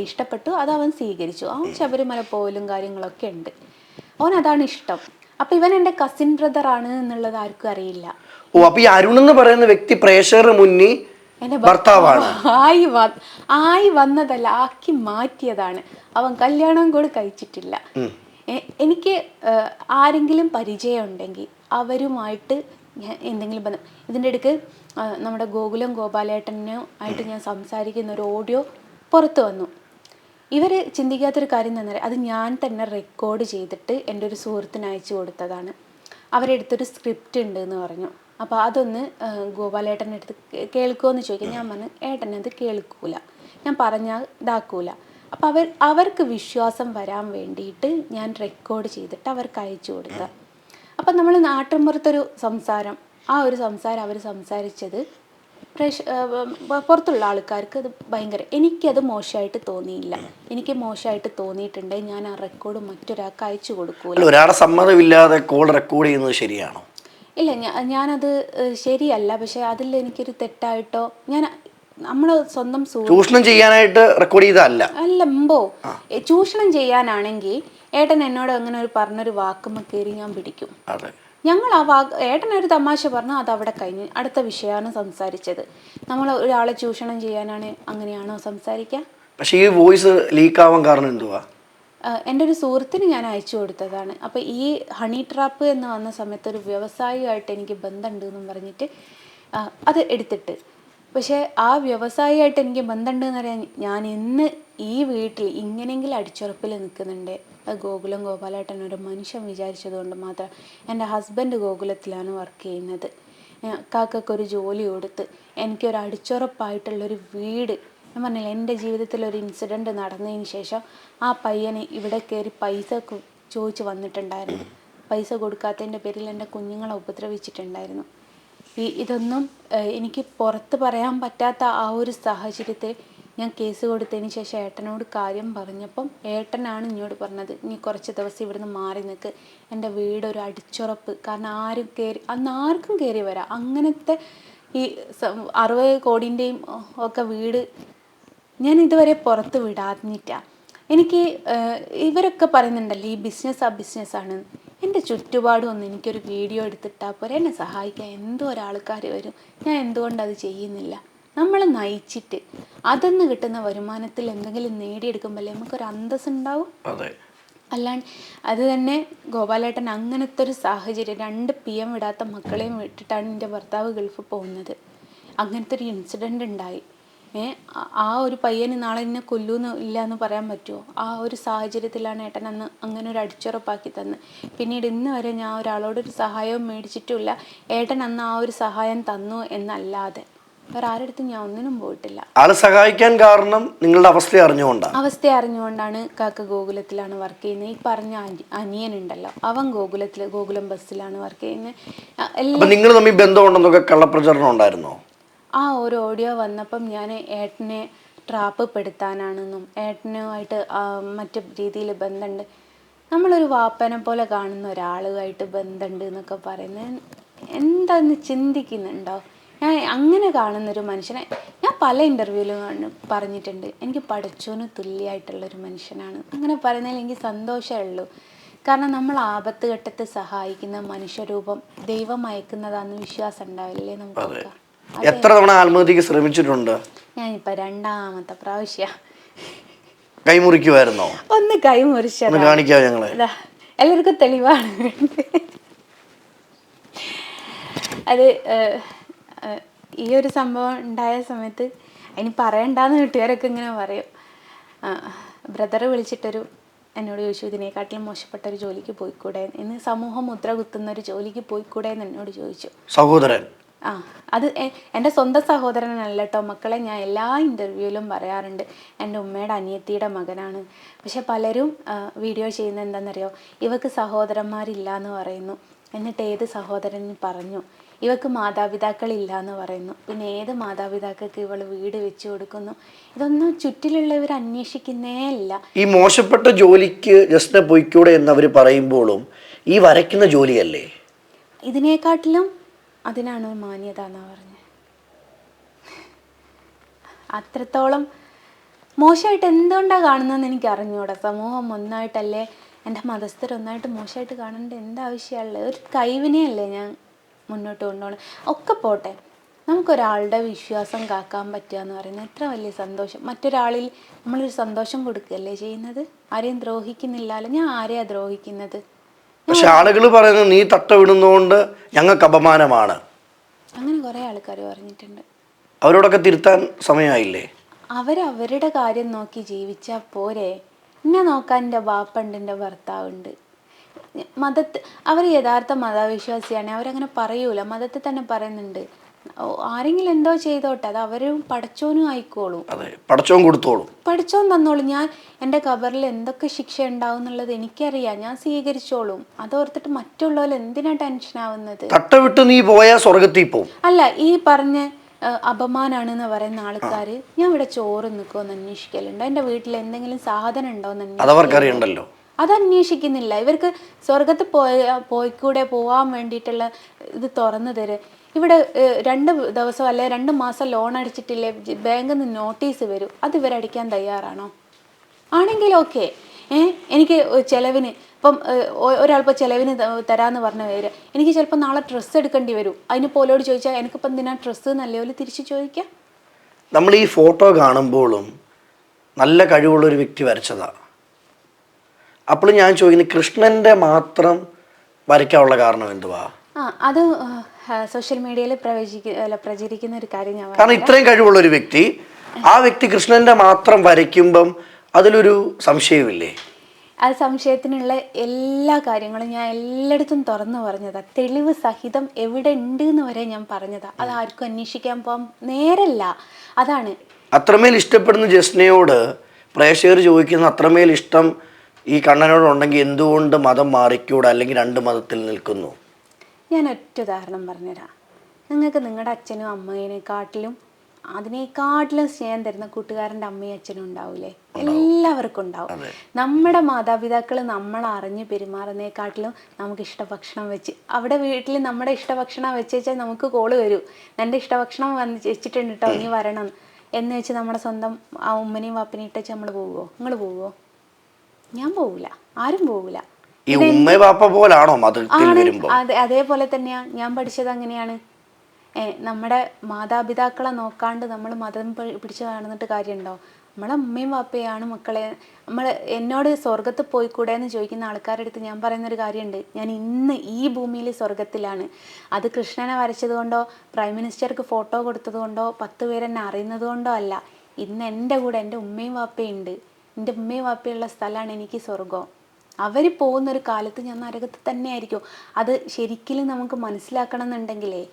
ഇഷ്ടപ്പെട്ടു, അത് അവൻ സ്വീകരിച്ചു. അവൻ ശബരിമല പോലും കാര്യങ്ങളൊക്കെ ഉണ്ട്, അവൻ അതാണ് ഇഷ്ടം. അപ്പം ഇവൻ എൻ്റെ കസിൻ ബ്രദർ ആണ് എന്നുള്ളത് ആർക്കും അറിയില്ല. ഓ, അപ്പൊ ഈ അരുൺ എന്ന് പറയുന്ന വ്യക്തി പ്രേക്ഷകരുടെ മുന്നിൽ എൻ്റെ ഭർത്താവാണ്? ആയി വന്നതല്ല, ആക്കി മാറ്റിയതാണ്. അവൻ കല്യാണം കൂടി കഴിച്ചിട്ടില്ല. എനിക്ക് ആരെങ്കിലും പരിചയം ഉണ്ടെങ്കിൽ അവരുമായിട്ട് എന്തെങ്കിലും ബന്ധം. ഇതിൻ്റെ ഇടയ്ക്ക് നമ്മുടെ ഗോകുലം ഗോപാലേട്ടനോ ആയിട്ട് ഞാൻ സംസാരിക്കുന്ന ഒരു ഓഡിയോ പുറത്തു വന്നു. ഇവർ ചിന്തിക്കാത്തൊരു കാര്യം തന്നെ, അത് ഞാൻ തന്നെ റെക്കോർഡ് ചെയ്തിട്ട് എൻ്റെ ഒരു സുഹൃത്തിന് അയച്ചു കൊടുത്തതാണ്. അവരെടുത്തൊരു സ്ക്രിപ്റ്റ് ഉണ്ട് എന്ന് പറഞ്ഞു. അപ്പോൾ അതൊന്ന് ഗോപാലേട്ടൻ്റെ അടുത്ത് കേൾക്കുമോ ചോദിക്കും. ഞാൻ പറഞ്ഞു, ഏട്ടനത് കേൾക്കൂല, ഞാൻ പറഞ്ഞാൽ ഇതാക്കൂല. അപ്പോൾ അവർക്ക് വിശ്വാസം വരാൻ വേണ്ടിയിട്ട് ഞാൻ റെക്കോർഡ് ചെയ്തിട്ട് അവർക്ക് അയച്ചു കൊടുത്ത. അപ്പം നമ്മൾ നാട്ടിൻപുറത്തൊരു സംസാരം, ആ ഒരു സംസാരം അവർ സംസാരിച്ചത് പുറത്തുള്ള ആൾക്കാർക്ക് അത് ഭയങ്കര, എനിക്കത് മോശമായിട്ട് തോന്നിയില്ല. എനിക്ക് മോശമായിട്ട് തോന്നിയിട്ടുണ്ടെങ്കിൽ ഞാൻ ആ റെക്കോർഡ് മറ്റൊരാൾക്ക് അയച്ചു കൊടുക്കൂല. ഒരാളുടെ സമ്മതമില്ലാതെ കോൾ റെക്കോർഡ് ചെയ്യുന്നത് ശരിയാണോ? ഇല്ല, ഞാനത് ശരിയല്ല. പക്ഷെ അതിൽ എനിക്കൊരു തെറ്റായിട്ടോ, നമ്മൾ സ്വന്തം ചൂഷണം ചെയ്യാനായിട്ട് റെക്കോർഡ് ചെയ്തല്ല. അല്ലമ്പോ, ചൂഷണം ചെയ്യാനാണെങ്കിൽ ഏട്ടൻ എന്നോട് അങ്ങനെ പറഞ്ഞൊരു വാക്കുമ്മ കയറി ഞാൻ പിടിക്കും. ഞങ്ങൾ ആ ഏട്ടനൊരു തമാശ പറഞ്ഞാൽ അത് അവിടെ കഴിഞ്ഞ് അടുത്ത വിഷയമാണ് സംസാരിച്ചത്. നമ്മൾ ഒരാളെ ചൂഷണം ചെയ്യാനാണ് അങ്ങനെയാണോ സംസാരിക്കുക? പക്ഷേ ഈ വോയിസ് ലീക്ക് ആവാൻ കാരണം എന്തുവാ? എൻ്റെ ഒരു സുഹൃത്തിന് ഞാൻ അയച്ചു കൊടുത്തതാണ്. അപ്പോൾ ഈ ഹണി ട്രാപ്പ് എന്ന് വന്ന സമയത്ത് ഒരു വ്യവസായിയായിട്ട് എനിക്ക് ബന്ധമുണ്ട് എന്നും പറഞ്ഞിട്ട് അത് എടുത്തിട്ട്, പക്ഷേ ആ വ്യവസായിയായിട്ട് എനിക്ക് ബന്ധമുണ്ടെന്ന് പറയാൻ ഞാൻ ഇന്ന് ഈ വീട്ടിൽ ഇങ്ങനെയെങ്കിലും അടിച്ചുറപ്പിൽ നിൽക്കുന്നുണ്ട്. അത് ഗോകുലം ഗോപാലേട്ടൻ ഒരു മനുഷ്യൻ വിചാരിച്ചതുകൊണ്ട് മാത്രം. എൻ്റെ ഹസ്ബൻഡ് ഗോകുലത്തിലാണ് വർക്ക് ചെയ്യുന്നത്. കാക്കൊരു ജോലി കൊടുത്ത് എനിക്കൊരു അടിച്ചുറപ്പായിട്ടുള്ളൊരു വീട്. ഞാൻ പറഞ്ഞില്ല, എൻ്റെ ജീവിതത്തിൽ ഒരു ഇൻസിഡൻറ്റ് നടന്നതിന് ശേഷം ആ പയ്യന് ഇവിടെ കയറി പൈസ ചോദിച്ച് വന്നിട്ടുണ്ടായിരുന്നു. പൈസ കൊടുക്കാത്തതിൻ്റെ പേരിൽ എൻ്റെ കുഞ്ഞുങ്ങളെ ഉപദ്രവിച്ചിട്ടുണ്ടായിരുന്നു. ഇതൊന്നും എനിക്ക് പുറത്ത് പറയാൻ പറ്റാത്ത ആ ഒരു സാഹചര്യത്തിൽ ഞാൻ കേസ് കൊടുത്തതിന് ശേഷം ഏട്ടനോട് കാര്യം പറഞ്ഞപ്പം ഏട്ടനാണ് ഇങ്ങോട്ട് പറഞ്ഞത്, നീ കുറച്ച് ദിവസം ഇവിടുന്ന് മാറി നിൽക്ക്, എൻ്റെ വീടൊരു അടിച്ചുറപ്പ്. കാരണം അന്ന് ആർക്കും കയറി വരാം. അങ്ങനത്തെ ഈ 60 കോടിൻ്റെയും ഒക്കെ വീട് ഞാൻ ഇതുവരെ പുറത്ത് വിടാഞ്ഞിട്ടാണ്. എനിക്ക് ഇവരൊക്കെ പറയുന്നുണ്ടല്ലോ ഈ ബിസിനസ്സാണ്. എൻ്റെ ചുറ്റുപാടും ഒന്ന് എനിക്കൊരു വീഡിയോ എടുത്തിട്ടാൽ പോരെ, എന്നെ സഹായിക്കാൻ എന്തോ ഒരാൾക്കാർ വരും. ഞാൻ എന്തുകൊണ്ടത് ചെയ്യുന്നില്ല? നമ്മൾ നയിച്ചിട്ട് അതിന്ന് കിട്ടുന്ന വരുമാനത്തിൽ എന്തെങ്കിലും നേടിയെടുക്കുമ്പോഴല്ലേ നമുക്കൊരു അന്തസ്സുണ്ടാവും. അതെ. അല്ലാണ്ട് അത് തന്നെ ഗോപാലേട്ടൻ അങ്ങനത്തെ ഒരു സാഹചര്യം, 2 PM വിടാത്ത മക്കളെയും വിട്ടിട്ടാണ് എൻ്റെ ഭർത്താവ് ഗൾഫിൽ പോകുന്നത്. അങ്ങനത്തെ ഒരു ഇൻസിഡൻ്റ് ഉണ്ടായി. ആ ഒരു പയ്യന് നാളെ എന്നെ കൊല്ലൂന്ന് ഇല്ല എന്ന് പറയാൻ പറ്റുമോ? ആ ഒരു സാഹചര്യത്തിലാണ് ഏട്ടൻ അന്ന് അങ്ങനെ ഒരു അടിച്ചുറപ്പാക്കി തന്ന്. പിന്നീട് ഇന്ന് വരെ ഞാൻ ഒരാളോടൊരു സഹായവും മേടിച്ചിട്ടില്ല. ഏട്ടൻ അന്ന് ആ ഒരു സഹായം തന്നു എന്നല്ലാതെ വേറെ ആരുടെ ഞാൻ ഒന്നിനും പോയിട്ടില്ല. ആള് സഹായിക്കാൻ കാരണം നിങ്ങളുടെ അവസ്ഥ അറിഞ്ഞുകൊണ്ടാണ്. അവസ്ഥ അറിഞ്ഞുകൊണ്ടാണ്. കാക്ക ഗോകുലത്തിലാണ് വർക്ക് ചെയ്യുന്നത്. ഈ പറഞ്ഞ അനിയനുണ്ടല്ലോ, അവൻ ഗോകുലം ബസ്സിലാണ് വർക്ക് ചെയ്യുന്നത്. നിങ്ങൾ തമ്മിൽ ബന്ധമുണ്ടെന്നൊക്കെ കള്ളപ്രചരണം ഉണ്ടായിരുന്നോ? ആ ഒരു ഓഡിയോ വന്നപ്പം ഞാൻ ഏട്ടനെ ട്രാപ്പ് പെടുത്താനാണെന്നും ഏട്ടനുമായിട്ട് മറ്റു രീതിയിൽ ബന്ധമുണ്ട്, നമ്മളൊരു വാപ്പനെ പോലെ കാണുന്ന ഒരാളുമായിട്ട് ബന്ധമുണ്ട് എന്നൊക്കെ പറയുന്നത് എന്താന്ന് ചിന്തിക്കുന്നുണ്ടോ? ഞാൻ അങ്ങനെ കാണുന്നൊരു മനുഷ്യനെ ഞാൻ പല ഇൻ്റർവ്യൂവിലും പറഞ്ഞിട്ടുണ്ട്, എനിക്ക് പടച്ചോന് തുല്യമായിട്ടുള്ളൊരു മനുഷ്യനാണ്. അങ്ങനെ പറയുന്നതിൽ എനിക്ക് സന്തോഷമേ ഉള്ളൂ. കാരണം നമ്മൾ ആപത്ത് ഘട്ടത്തിൽ സഹായിക്കുന്ന മനുഷ്യരൂപം ദൈവം അയക്കുന്നതാണെന്ന് വിശ്വാസം ഉണ്ടാവില്ലേ നമുക്ക്? എത്ര തവണ ആത്മഹത്യക്ക് ശ്രമിച്ചിട്ടുണ്ട്? ഞാനിപ്പോൾ 2ാമത്തെ പ്രാവശ്യം. കൈമുറിക്കുമായിരുന്നോ? ഒന്ന് കൈമുറിച്ചത് കാണിക്കാ ഞങ്ങളെ. എല്ലാവർക്കും തെളിവാണ്. അത് ഈ ഒരു സംഭവം ഉണ്ടായ സമയത്ത് അതിന് പറയണ്ടെന്ന് വീട്ടുകാരൊക്കെ ഇങ്ങനെ പറയും. ബ്രദർ വിളിച്ചിട്ടൊരു എന്നോട് ചോദിച്ചു, ഇതിനെക്കാട്ടിലും മോശപ്പെട്ടൊരു ജോലിക്ക് പോയിക്കൂടെ എന്ന്, സമൂഹം മുദ്ര കുത്തുന്ന ഒരു ജോലിക്ക് പോയിക്കൂടെ എന്ന് എന്നോട് ചോദിച്ചു. സഹോദരൻ? അത് എൻ്റെ സ്വന്തം സഹോദരനല്ല കേട്ടോ മക്കളെ. ഞാൻ എല്ലാ ഇൻ്റർവ്യൂവിലും പറയാറുണ്ട് എൻ്റെ ഉമ്മയുടെ അനിയത്തിയുടെ മകനാണ്. പക്ഷെ പലരും വീഡിയോ ചെയ്യുന്നത് എന്താണെന്നറിയോ, ഇവക്ക് സഹോദരന്മാരില്ല എന്ന് പറയുന്നു. എന്നിട്ട് ഏത് സഹോദരൻ പറഞ്ഞു ഇവക്ക് മാതാപിതാക്കളില്ല എന്ന് പറയുന്നു. പിന്നെ ഏത് മാതാപിതാക്കൾക്ക് ഇവൾ വീട് വെച്ച് കൊടുക്കുന്നു? ഇതൊന്നും ചുറ്റിലുള്ളവർ അന്വേഷിക്കുന്നേ ഇല്ല. ഈ മോശപ്പെട്ട ജോലിക്ക് ജസ്റ്റ് പോയിക്കൂടെ എന്നവർ പറയുമ്പോഴും ഈ വരയ്ക്കുന്ന ജോലിയല്ലേ ഇതിനെക്കാട്ടിലും അതിനാണ് മാന്യത എന്നാണ് പറഞ്ഞത്. അത്രത്തോളം മോശമായിട്ട് എന്തുകൊണ്ടാണ് കാണുന്നതെന്ന് എനിക്ക് അറിഞ്ഞൂടാ. സമൂഹം ഒന്നായിട്ടല്ലേ, എൻ്റെ മതസ്ഥർ ഒന്നായിട്ട് മോശമായിട്ട് കാണേണ്ട എന്താവശ്യമുള്ളത്? ഒരു കൈവിനെയല്ലേ ഞാൻ മുന്നോട്ട് കൊണ്ടുപോകണം. ഒക്കെ പോട്ടെ, നമുക്കൊരാളുടെ വിശ്വാസം കാക്കാൻ പറ്റുക എന്ന് പറയുന്നത് എത്ര വലിയ സന്തോഷം. മറ്റൊരാളിൽ നമ്മളൊരു സന്തോഷം കൊടുക്കുകയല്ലേ ചെയ്യുന്നത്. ആരെയും ദ്രോഹിക്കുന്നില്ലല്ലോ. ഞാൻ ആരെയാണ് ദ്രോഹിക്കുന്നത്? പക്ഷെ ആളുകൾ പറയുന്നത് നീ തട്ട വിടുന്നതുകൊണ്ട് ഞങ്ങൾക്ക് അപമാനമാണ്. അങ്ങനെ കുറേ ആൾക്കാർ പറഞ്ഞിട്ടുണ്ട്. അവരോടൊക്കെ തിരുത്താൻ സമയമായില്ലേ? അവരവരുടെ കാര്യം നോക്കി ജീവിച്ചാൽ പോരെ? എന്നെ നോക്കാൻ എൻ്റെ ബാപ്പുണ്ട്, എൻ്റെ ഭർത്താവുണ്ട്. അവർ യഥാർത്ഥ മതവിശ്വാസിയാണ്, അവരങ്ങനെ പറയൂല. മതത്തിൽ തന്നെ പറയുന്നുണ്ട്, ആരെങ്കിലും എന്തോ ചെയ്തോട്ടെ, അത് അവരും പടച്ചോനും ആയിക്കോളും. പടച്ചോൻ കൊടുത്തോളും, പടച്ചോൻ തന്നോളും. ഞാൻ എൻ്റെ ഖബറിൽ എന്തൊക്കെ ശിക്ഷ ഉണ്ടാവും എന്നുള്ളത് എനിക്കറിയാം, ഞാൻ സ്വീകരിച്ചോളും. അതോർത്തിട്ട് മറ്റുള്ളവർ എന്തിനാ ടെൻഷൻ ആവുന്നത്? തട്ടവിട്ട് നീ പോയാൽ സ്വർഗത്തിൽ പോവും. അല്ല, ഈ പറഞ്ഞ അപമാനാണെന്ന് പറയുന്ന ആൾക്കാർ ഞാൻ ഇവിടെ ചോറ് നിൽക്കുമെന്ന് അന്വേഷിക്കലുണ്ടോ? എൻ്റെ വീട്ടിൽ എന്തെങ്കിലും സാധനം ഉണ്ടോയെന്ന് അന്വേഷിക്കലുണ്ടോ? അത് അന്വേഷിക്കുന്നില്ല. ഇവർക്ക് സ്വർഗത്ത് പോയിക്കൂടെ, പോവാൻ വേണ്ടിയിട്ടുള്ള ഇത് തുറന്നു തരും. ഇവിടെ 2 ദിവസം അല്ലെ 2 മാസം ലോൺ അടിച്ചിട്ടില്ലേ, ബാങ്കിൽ നിന്ന് നോട്ടീസ് വരും. അത് ഇവരടിക്കാൻ തയ്യാറാണോ? ആണെങ്കിൽ ഓക്കെ. എനിക്ക് ചിലവിന് ഇപ്പം ഒരാളിപ്പോൾ ചിലവിന് തരാമെന്ന് പറഞ്ഞ പേര്, എനിക്ക് ചിലപ്പോൾ നാളെ ഡ്രസ്സ് എടുക്കേണ്ടി വരും. അതിന് പോലോട് ചോദിച്ചാൽ എനിക്കിപ്പോൾ എന്തിനാ ഡ്രസ്സ് നല്ലപോലെ തിരിച്ച് ചോദിക്കാം. നമ്മൾ ഈ ഫോട്ടോ കാണുമ്പോഴും നല്ല കഴിവുള്ളൊരു വ്യക്തി വരച്ചതാണ്. അപ്പോൾ ഞാൻ ചോദിക്കുന്നത്, കൃഷ്ണൻ്റെ മാത്രം വരയ്ക്കാനുള്ള കാരണം എന്തുവാ? അത് സോഷ്യൽ മീഡിയയിൽ പ്രചരിക്കുന്ന ഒരു കാര്യം ഞാൻ. കാരണം ഇത്രയും കഴിവുള്ള ഒരു വ്യക്തി, ആ വ്യക്തി കൃഷ്ണൻ്റെ മാത്രം വരയ്ക്കുമ്പം അതിലൊരു സംശയമില്ലേ? അത് സംശയത്തിനുള്ള എല്ലാ കാര്യങ്ങളും ഞാൻ എല്ലായിടത്തും തുറന്നു പറഞ്ഞതാ. തെളിവ് സഹിതം എവിടെ ഉണ്ട് എന്ന് വരെ ഞാൻ പറഞ്ഞതാ. അത് ആർക്കും അന്വേഷിക്കാൻ പോകാൻ നേരല്ല. അതാണ് അത്രമേൽ ഇഷ്ടപ്പെടുന്ന ജസ്നയോട് പ്രേക്ഷകർ ചോദിക്കുന്ന അത്രമേൽ ഇഷ്ടം ഈ കണ്ണനോടുണ്ടെങ്കിൽ എന്തുകൊണ്ട് മതം മാറിക്കൂടാ, അല്ലെങ്കിൽ 2 മതത്തിൽ നിൽക്കുന്നു? ഞാൻ ഒറ്റ ഉദാഹരണം പറഞ്ഞുതരാം. നിങ്ങൾക്ക് നിങ്ങളുടെ അച്ഛനും അമ്മേനെക്കാട്ടിലും അതിനേക്കാട്ടിലും സ്നേഹം തരുന്ന കൂട്ടുകാരൻ്റെ അമ്മയും അച്ഛനും ഉണ്ടാവില്ലേ? എല്ലാവർക്കും ഉണ്ടാവും. നമ്മുടെ മാതാപിതാക്കൾ നമ്മൾ അറിഞ്ഞ് പെരുമാറുന്നതിനെക്കാട്ടിലും നമുക്ക് ഇഷ്ടഭക്ഷണം വെച്ച്, അവിടെ വീട്ടിൽ നമ്മുടെ ഇഷ്ടഭക്ഷണം വെച്ച് വെച്ചാൽ നമുക്ക് കോള് വരും, എൻ്റെ ഇഷ്ടഭക്ഷണം വെച്ചിട്ടുണ്ട് കേട്ടോ, നീ വരണം എന്ന് വെച്ച് നമ്മുടെ സ്വന്തം ആ ഉമ്മനെയും വാപ്പനെയും ഇട്ടേച്ച് നമ്മൾ പോവുമോ? നിങ്ങൾ പോവുമോ? ഞാൻ പോവില്ല, ആരും പോവില്ല. ഈ ഉമ്മ പാപ്പ പോലാണോ മതത്തിൽ വരുമ്പോ? അതേപോലെ തന്നെയാ ഞാൻ പഠിച്ചത്. അങ്ങനെയാണ്. നമ്മുടെ മാതാപിതാക്കളെ നോക്കാണ്ട് നമ്മൾ മതം പിടിച്ച് നടന്നിട്ട് കാര്യമുണ്ടോ? നമ്മളെ ഉമ്മയും വാപ്പയാണ് മക്കളെ. എന്നോട് സ്വർഗത്ത് പോയിക്കൂടെ എന്ന് ചോദിക്കുന്ന ആൾക്കാരുടെ അടുത്ത് ഞാൻ പറയുന്നൊരു കാര്യമുണ്ട്. ഞാൻ ഇന്ന് ഈ ഭൂമിയിൽ സ്വർഗത്തിലാണ്. അത് കൃഷ്ണനെ വരച്ചത് കൊണ്ടോ പ്രൈം മിനിസ്റ്റർക്ക് ഫോട്ടോ കൊടുത്തത് കൊണ്ടോ 10 പേരെന്നെ അറിയുന്നത് കൊണ്ടോ അല്ല. ഇന്ന് എൻ്റെ കൂടെ എൻ്റെ ഉമ്മയും വാപ്പയും ഉണ്ട്. എൻ്റെ ഉമ്മയും വാപ്പയുള്ള സ്ഥലമാണ് എനിക്ക് സ്വർഗം. അവർ പോകുന്നൊരു കാലത്ത് ഞാൻ നരകത്ത് തന്നെ ആയിരിക്കും. അത് ശരിക്കും നമുക്ക് മനസ്സിലാക്കണം എന്നുണ്ടെങ്കിലേ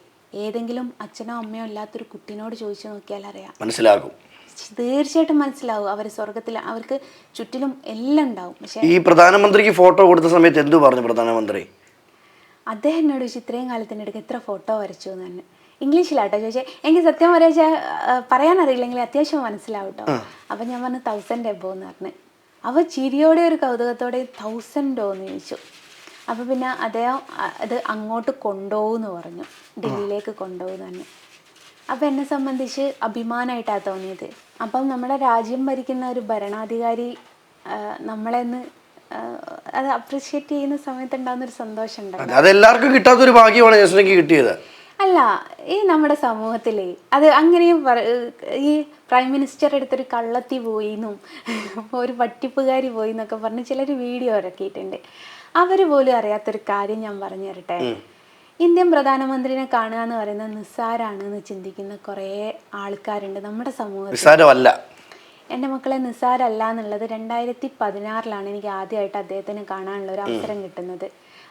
ഏതെങ്കിലും അച്ഛനോ അമ്മയോ ഇല്ലാത്തൊരു കുട്ടീനോട് ചോദിച്ചു നോക്കിയാൽ അറിയാം, മനസ്സിലാകും. തീർച്ചയായിട്ടും മനസ്സിലാവും. അവർ സ്വർഗത്തിൽ, അവർക്ക് ചുറ്റിലും എല്ലാം ഉണ്ടാവും. പക്ഷെ ഈ പ്രധാനമന്ത്രിക്ക് ഫോട്ടോ കൊടുത്ത സമയത്ത് എന്തു പറഞ്ഞു പ്രധാനമന്ത്രി? അദ്ദേഹം എന്നോട് ചോദിച്ചു, ഇത്രയും കാലത്തിനിടയ്ക്ക് എത്ര ഫോട്ടോ വരച്ചു എന്ന് തന്നെ. ഇംഗ്ലീഷിലാട്ടോ ചോദിച്ചാൽ. എനിക്ക് സത്യം പറയാനറിയില്ലെങ്കിൽ അത്യാവശ്യം മനസ്സിലാവും കേട്ടോ. അപ്പം ഞാൻ പറഞ്ഞു 1000 എബോ എന്ന് പറഞ്ഞു. അവ ചിരിയോടെ ഒരു കൗതുകത്തോടെ 1000 എന്ന് ചോദിച്ചു. അപ്പോൾ പിന്നെ അദ്ദേഹം അത് അങ്ങോട്ട് കൊണ്ടുപോകുമെന്ന് പറഞ്ഞു, ഡൽഹിയിലേക്ക് കൊണ്ടുപോകുന്നു തന്നെ. അപ്പം എന്നെ സംബന്ധിച്ച് അഭിമാനമായിട്ടാണ് തോന്നിയത്. അപ്പം നമ്മുടെ രാജ്യം ഭരിക്കുന്ന ഒരു ഭരണാധികാരി നമ്മളെന്ന് അത് അപ്രിഷ്യേറ്റ് ചെയ്യുന്ന സമയത്ത് ഉണ്ടാകുന്നൊരു സന്തോഷം ഉണ്ടാകും. അതെല്ലാവർക്കും കിട്ടാത്തൊരു ഭാഗ്യമാണ് ജസ്നയ്ക്ക് കിട്ടിയത്. അല്ല, ഈ നമ്മുടെ സമൂഹത്തിലേ അത് അങ്ങനെയും ഈ പ്രൈം മിനിസ്റ്റർ അടുത്തൊരു കള്ളത്തി പോയിന്നും ഒരു പട്ടിപ്പുകാരി പോയി എന്നൊക്കെ പറഞ്ഞ് ചിലർ വീഡിയോ ഇറക്കിയിട്ടുണ്ട്. അവർ പോലും അറിയാത്തൊരു കാര്യം ഞാൻ പറഞ്ഞു തരട്ടെ. ഇന്ത്യൻ പ്രധാനമന്ത്രിനെ കാണുക എന്ന് പറയുന്നത് നിസ്സാരാണ് എന്ന് ചിന്തിക്കുന്ന കുറേ ആൾക്കാരുണ്ട് നമ്മുടെ സമൂഹത്തിൽ. എൻ്റെ മക്കളെ, നിസ്സാരല്ല എന്നുള്ളത് 2016 എനിക്ക് ആദ്യമായിട്ട് അദ്ദേഹത്തിന് കാണാനുള്ള ഒരു അവസരം കിട്ടുന്നത്.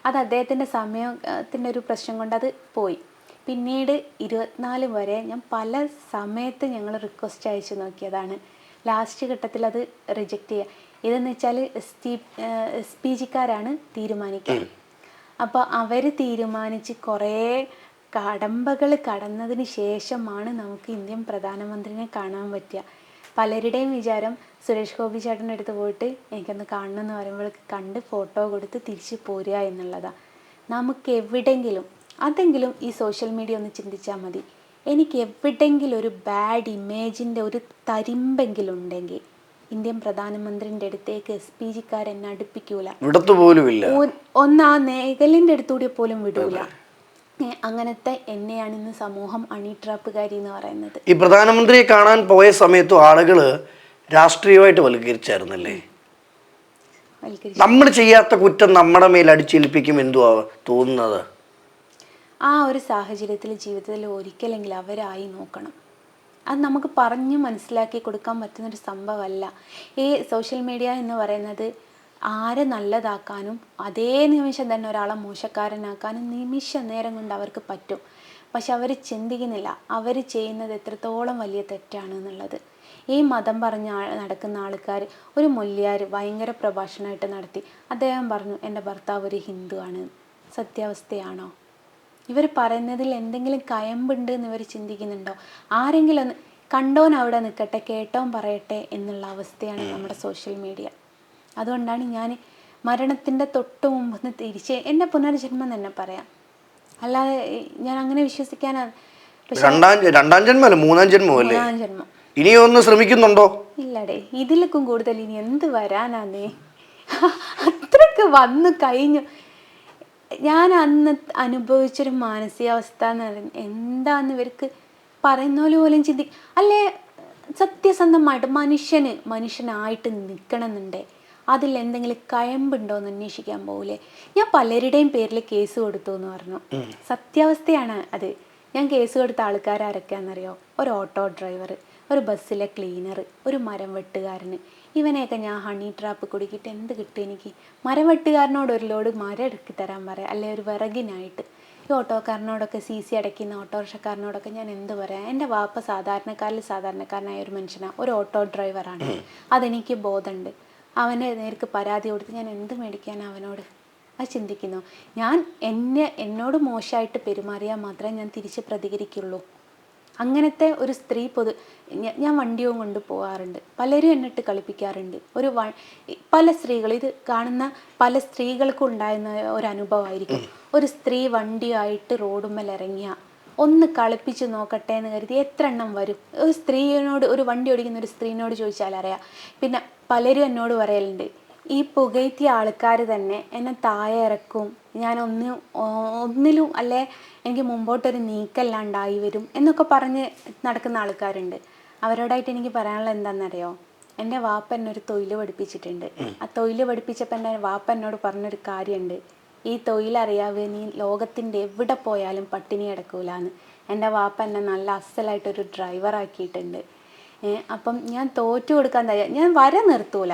അത് അദ്ദേഹത്തിൻ്റെ സമയത്തിൻ്റെ ഒരു പ്രശ്നം കൊണ്ട് അത് പോയി. പിന്നീട് 24 വരെ ഞാൻ പല സമയത്ത് ഞങ്ങൾ റിക്വസ്റ്റ് അയച്ചു നോക്കിയതാണ്. ലാസ്റ്റ് ഘട്ടത്തിൽ അത് റിജക്റ്റ് ചെയ്യുക. ഇതെന്ന് വെച്ചാൽ SPGക്കാരാണ് തീരുമാനിക്കുക. അപ്പോൾ അവർ തീരുമാനിച്ച് കുറേ കടമ്പകൾ കടന്നതിന് ശേഷമാണ് നമുക്ക് ഇന്ത്യൻ പ്രധാനമന്ത്രിനെ കാണാൻ പറ്റുക. പലരുടെയും വിചാരം സുരേഷ് ഗോപി ചേട്ടൻ്റെ അടുത്ത് പോയിട്ട് എനിക്കൊന്ന് കാണണമെന്ന് പറയുമ്പോൾ കണ്ട് ഫോട്ടോ കൊടുത്ത് തിരിച്ച് പോരുക എന്നുള്ളതാണ്. നമുക്ക് എവിടെയെങ്കിലും അതെങ്കിലും ഈ സോഷ്യൽ മീഡിയ ഒന്ന് ചിന്തിച്ചാൽ മതി. എനിക്ക് എവിടെയെങ്കിലും ഒരു ബാഡ് ഇമേജിൻ്റെ ഒരു തരിമ്പെങ്കിലും ഉണ്ടെങ്കിൽ ഇന്ത്യൻ പ്രധാനമന്ത്രിൻ്റെ അടുത്തേക്ക് SPGക്കാരെന്നെ അടുപ്പിക്കൂല, ഒന്ന് ആ നേകലിൻ്റെ അടുത്തൂടെ പോലും വിടൂല. അങ്ങനത്തെ എന്നെയാണ് ഇന്ന് സമൂഹം അണിട്രാപ്പുകാരി എന്ന് പറയുന്നത്. ഈ പ്രധാനമന്ത്രിയെ കാണാൻ പോയ സമയത്തും ആളുകൾ രാഷ്ട്രീയമായിട്ട് വൽക്കരിച്ചായിരുന്നല്ലേ? നമ്മൾ ചെയ്യാത്ത കുറ്റം നമ്മുടെ മേൽ അടിച്ചേൽപ്പിക്കും എന്തുവാ തോന്നുന്നത്? ആ ഒരു സാഹചര്യത്തിൽ ജീവിതത്തിൽ ഒരിക്കലെങ്കിലും അവരായി നോക്കണം. അത് നമുക്ക് പറഞ്ഞ് മനസ്സിലാക്കി കൊടുക്കാൻ പറ്റുന്നൊരു സംഭവമല്ല. ഈ സോഷ്യൽ മീഡിയ എന്ന് പറയുന്നത് ആരെ നല്ലതാക്കാനും അതേ നിമിഷം തന്നെ ഒരാളെ മോശക്കാരനാക്കാനും നിമിഷ നേരം കൊണ്ട് അവർക്ക് പറ്റും. പക്ഷെ അവർ ചിന്തിക്കുന്നില്ല അവർ ചെയ്യുന്നത് എത്രത്തോളം വലിയ തെറ്റാണ് എന്നുള്ളത്. ഈ മതം പറഞ്ഞ് നടക്കുന്ന ആൾക്കാർ, ഒരു മൊല്ലിയാർ ഭയങ്കര പ്രഭാഷണമായിട്ട് നടത്തി. അദ്ദേഹം പറഞ്ഞു, എൻ്റെ ഭർത്താവ് ഒരു ഹിന്ദുവാണ്. സത്യാവസ്ഥയാണോ? ഇവർ പറയുന്നതിൽ എന്തെങ്കിലും കയമ്പുണ്ട് എന്ന് ഇവർ ചിന്തിക്കുന്നുണ്ടോ? ആരെങ്കിലും ഒന്ന് കണ്ടോൻ അവിടെ നിൽക്കട്ടെ, കേട്ടോൻ പറയട്ടെ എന്നുള്ള അവസ്ഥയാണ് നമ്മുടെ സോഷ്യൽ മീഡിയ. അതുകൊണ്ടാണ് ഞാൻ മരണത്തിൻ്റെ തൊട്ട് മുമ്പ് തിരിച്ച് എൻ്റെ പുനർജന്മം തന്നെ പറയാം. അല്ലാതെ ഞാൻ അങ്ങനെ വിശ്വസിക്കാനാണ്. രണ്ടാം ജന്മം, മൂന്നാം ജന്മം ഇനി ഒന്ന് ശ്രമിക്കുന്നുണ്ടോ? ഇല്ലടേ, ഇതിലേക്കും കൂടുതൽ ഇനി എന്ത് വരാനാന്നേ. അത്രക്ക് വന്നു കഴിഞ്ഞു. ഞാൻ അന്ന് അനുഭവിച്ചൊരു മാനസികാവസ്ഥ എന്ന് പറയുന്നത് എന്താന്ന് ഇവർക്ക് പറയുന്ന പോലും അല്ലേ. സത്യസന്ധമായിട്ട് മനുഷ്യനായിട്ട് നിൽക്കണമെന്നുണ്ടേ അതിൽ എന്തെങ്കിലും കയമ്പുണ്ടോ എന്ന് അന്വേഷിക്കാൻ പോകില്ലേ. ഞാൻ പലരുടെയും പേരിൽ കേസ് കൊടുത്തു എന്ന് പറഞ്ഞു. സത്യാവസ്ഥയാണ് അത്. ഞാൻ കേസ് കൊടുത്ത ആൾക്കാരൊക്കെയാണെന്നറിയോ? ഒരു ഓട്ടോ ഡ്രൈവർ, ഒരു ബസ്സിലെ ക്ലീനർ, ഒരു മരം വെട്ടുകാരന്. ഇവനെയൊക്കെ ഞാൻ ഹണി ട്രാപ്പ് കുടുക്കിയിട്ട് എന്ത് കിട്ടും എനിക്ക്? മരം വെട്ടുകാരനോട് ഒരു ലോഡ് മരം ഇറക്കി തരാൻ പറയാം, അല്ലെ ഒരു വിറകിനായിട്ട്. ഈ ഓട്ടോക്കാരനോടൊക്കെ CC അടയ്ക്കുന്ന ഓട്ടോറിക്ഷക്കാരനോടൊക്കെ ഞാൻ എന്ത് പറയാം? എൻ്റെ വാപ്പ സാധാരണക്കാരനായ ഒരു മനുഷ്യനാണ്, ഒരു ഓട്ടോ ഡ്രൈവറാണ്. അതെനിക്ക് ബോധമുണ്ട്. അവൻ്റെ നേർക്ക് പരാതി കൊടുത്ത് ഞാൻ എന്ത് മേടിക്കാൻ അവനോട്? അത് ചിന്തിക്കുന്നു. എന്നോട് മോശമായിട്ട് പെരുമാറിയാൽ മാത്രമേ ഞാൻ തിരിച്ച് പ്രതികരിക്കുള്ളൂ. അങ്ങനത്തെ ഒരു സ്ത്രീ ഞാൻ വണ്ടിയും കൊണ്ട് പോകാറുണ്ട്. പലരും എന്നിട്ട് കളിപ്പിക്കാറുണ്ട്. പല സ്ത്രീകൾ, ഇത് കാണുന്ന പല സ്ത്രീകൾക്കും ഉണ്ടായിരുന്ന ഒരു അനുഭവമായിരിക്കും. ഒരു സ്ത്രീ വണ്ടിയായിട്ട് റോഡുമ്മൽ ഇറങ്ങിയ ഒന്ന് കളിപ്പിച്ച് നോക്കട്ടെ എന്ന് കരുതി എത്ര എണ്ണം വരും? ഒരു സ്ത്രീയോട്, ഒരു വണ്ടി ഓടിക്കുന്ന ഒരു സ്ത്രീനോട് ചോദിച്ചാൽ അറിയാം. പിന്നെ പലരും എന്നോട് പറയലുണ്ട്, ഈ പുകയറ്റിയ ആൾക്കാർ തന്നെ എന്നെ താഴെ ഇറക്കും, ഞാൻ ഒന്നിലും അല്ലേ എനിക്ക് മുമ്പോട്ടൊരു നീക്കല്ലാണ്ടായി വരും എന്നൊക്കെ പറഞ്ഞ് നടക്കുന്ന ആൾക്കാരുണ്ട്. അവരോടായിട്ട് എനിക്ക് പറയാനുള്ളത് എന്താണെന്നറിയോ? എൻ്റെ വാപ്പ എന്നെ ഒരു തൊഴിൽ പഠിപ്പിച്ചിട്ടുണ്ട്. ആ തൊഴിൽ പഠിപ്പിച്ചപ്പോൾ എൻ്റെ വാപ്പ എന്നോട് പറഞ്ഞൊരു കാര്യമുണ്ട്, ഈ തൊഴിലറിയാവേ നീ ലോകത്തിൻ്റെ എവിടെ പോയാലും പട്ടിണി കിടക്കൂലെന്ന്. എൻ്റെ വാപ്പ എന്നെ നല്ല അസലായിട്ടൊരു ഡ്രൈവറാക്കിയിട്ടുണ്ട്. അപ്പം ഞാൻ തോറ്റു കൊടുക്കാൻ തയ്യാറ്, ഞാൻ വര നിർത്തൂല,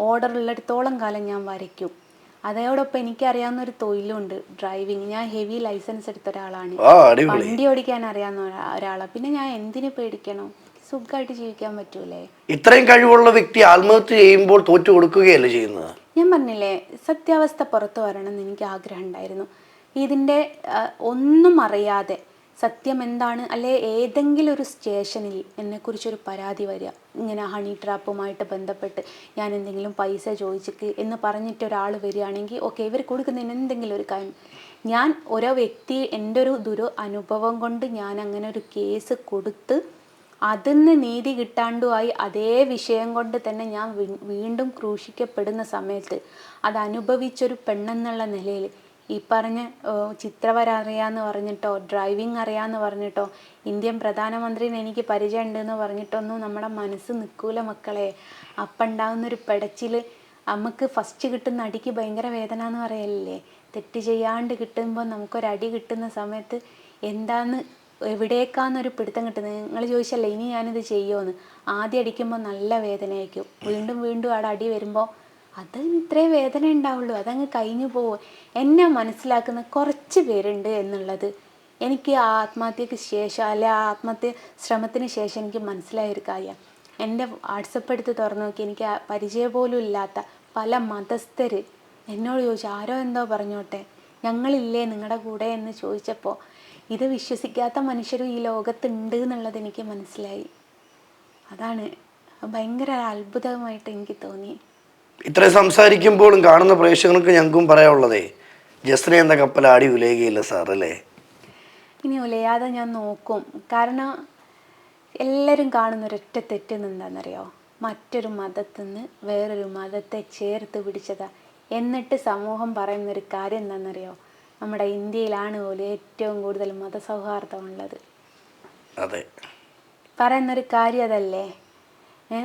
ഓർഡർ ഉള്ളിടത്തോളം കാലം ഞാൻ വരയ്ക്കും. അതോടൊപ്പം എനിക്കറിയാവുന്ന ഒരു തൊഴിലുണ്ട്, ഡ്രൈവിങ്. ഞാൻ ഹെവി ലൈസൻസ് എടുത്ത ഒരാളാണ്, വണ്ടി ഓടിക്കാൻ അറിയാവുന്ന ഒരാളാണ്. പിന്നെ ഞാൻ എന്തിനു പേടിക്കണം? സുഖമായിട്ട് ജീവിക്കാൻ പറ്റൂലേ? ഇത്രയും കഴിവുള്ള വ്യക്തി ആത്മഹത്യ ചെയ്യുമ്പോൾ തോറ്റു കൊടുക്കുകയല്ലേ ചെയ്യുന്നത്? ഞാൻ പറഞ്ഞില്ലേ, സത്യാവസ്ഥ പുറത്തു വരണം എന്ന് എനിക്ക് ആഗ്രഹം ഉണ്ടായിരുന്നു. ഇതിൻ്റെ ഒന്നും അറിയാതെ സത്യം എന്താണ്, അല്ലെ ഏതെങ്കിലും ഒരു സ്റ്റേഷനിൽ എന്നെക്കുറിച്ചൊരു പരാതി വരിക, ഇങ്ങനെ ഹണി ട്രാപ്പുമായിട്ട് ബന്ധപ്പെട്ട് ഞാൻ എന്തെങ്കിലും പൈസ ചോദിച്ചിട്ട് എന്ന് പറഞ്ഞിട്ട് ഒരാൾ വരികയാണെങ്കിൽ ഓക്കെ, ഇവർ കൊടുക്കുന്നതിന് എന്തെങ്കിലും ഒരു കാര്യം. ഞാൻ ഓരോ വ്യക്തി എൻ്റെ ഒരു അനുഭവം കൊണ്ട് ഞാൻ അങ്ങനെ ഒരു കേസ് കൊടുത്ത് അതിന് നീതി കിട്ടാണ്ടുമായി അതേ വിഷയം കൊണ്ട് തന്നെ ഞാൻ വീണ്ടും ക്രൂശിക്കപ്പെടുന്ന സമയത്ത് അത് അനുഭവിച്ചൊരു പെണ്ണെന്നുള്ള നിലയിൽ ഈ പറഞ്ഞ ചിത്രവര അറിയാമെന്ന് പറഞ്ഞിട്ടോ ഡ്രൈവിംഗ് അറിയാമെന്ന് പറഞ്ഞിട്ടോ ഇന്ത്യൻ പ്രധാനമന്ത്രിനെ എനിക്ക് പരിചയമുണ്ടെന്ന് പറഞ്ഞിട്ടൊന്നും നമ്മുടെ മനസ്സ് നിൽക്കൂല മക്കളെ. അപ്പം ഉണ്ടാകുന്നൊരു പെടച്ചിൽ, നമുക്ക് ഫസ്റ്റ് കിട്ടുന്ന അടിക്ക് ഭയങ്കര വേദന എന്ന് പറയലില്ലേ? തെറ്റ് ചെയ്യാണ്ട് കിട്ടുമ്പോൾ നമുക്കൊരടി കിട്ടുന്ന സമയത്ത് എന്താന്ന് എവിടേക്കാന്നൊരു പിടുത്തം കിട്ടുന്നത്. നിങ്ങൾ ചോദിച്ചല്ലേ ഇനി ഞാനിത് ചെയ്യുമോയെന്ന്. ആദ്യം അടിക്കുമ്പോൾ നല്ല വേദനയായിരിക്കും, വീണ്ടും വീണ്ടും അവിടെ അടി വരുമ്പോൾ അതിന് ഇത്രേ വേദന ഉണ്ടാവുള്ളൂ, അതങ്ങ് കഴിഞ്ഞു പോകും. എന്നെ മനസ്സിലാക്കുന്ന കുറച്ച് പേരുണ്ട് എന്നുള്ളത് എനിക്ക് ആ ആത്മഹത്യക്ക് ശേഷം, അല്ലെ ആ ആത്മഹത്യ ശ്രമത്തിന് ശേഷം എനിക്ക് മനസ്സിലായൊരു കാര്യമാണ്. എൻ്റെ വാട്സപ്പ് എടുത്ത് തുറന്നു നോക്കി എനിക്ക് പരിചയം പോലും ഇല്ലാത്ത പല മതസ്ഥർ എന്നോട് ചോദിച്ചു, ആരോ എന്തോ പറഞ്ഞോട്ടെ ഞങ്ങളില്ലേ നിങ്ങളുടെ കൂടെ എന്ന് ചോദിച്ചപ്പോൾ ഇത് വിശ്വസിക്കാത്ത മനുഷ്യരും ഈ ലോകത്തുണ്ട് എന്നുള്ളത് എനിക്ക് മനസ്സിലായി. അതാണ് ഭയങ്കര അത്ഭുതമായിട്ട് എനിക്ക് തോന്നി. ഇത്രയും സംസാരിക്കുമ്പോഴും കാണുന്ന പ്രേക്ഷകർക്ക് ഞങ്ങൾക്കും പറയാനുള്ളതേ, ജസ്ന എന്ന കപ്പൽ ആടി ഉലയുകയില്ല സാർ അല്ലേ? ഇനി ഉലയാതെ ഞാൻ നോക്കും. കാരണം എല്ലാവരും കാണുന്ന ഒരൊറ്റ തെറ്റെന്ന് എന്താണെന്നറിയോ? മറ്റൊരു മതത്തിൽ നിന്ന് വേറൊരു മതത്തെ ചേർത്ത് പിടിച്ചതാ. എന്നിട്ട് സമൂഹം പറയുന്നൊരു കാര്യം എന്താണെന്നറിയോ? നമ്മുടെ ഇന്ത്യയിലാണ് പോലും ഏറ്റവും കൂടുതൽ മതസൗഹാർദ്ദമുള്ളത്. അതെ, പറയുന്നൊരു കാര്യം അതല്ലേ?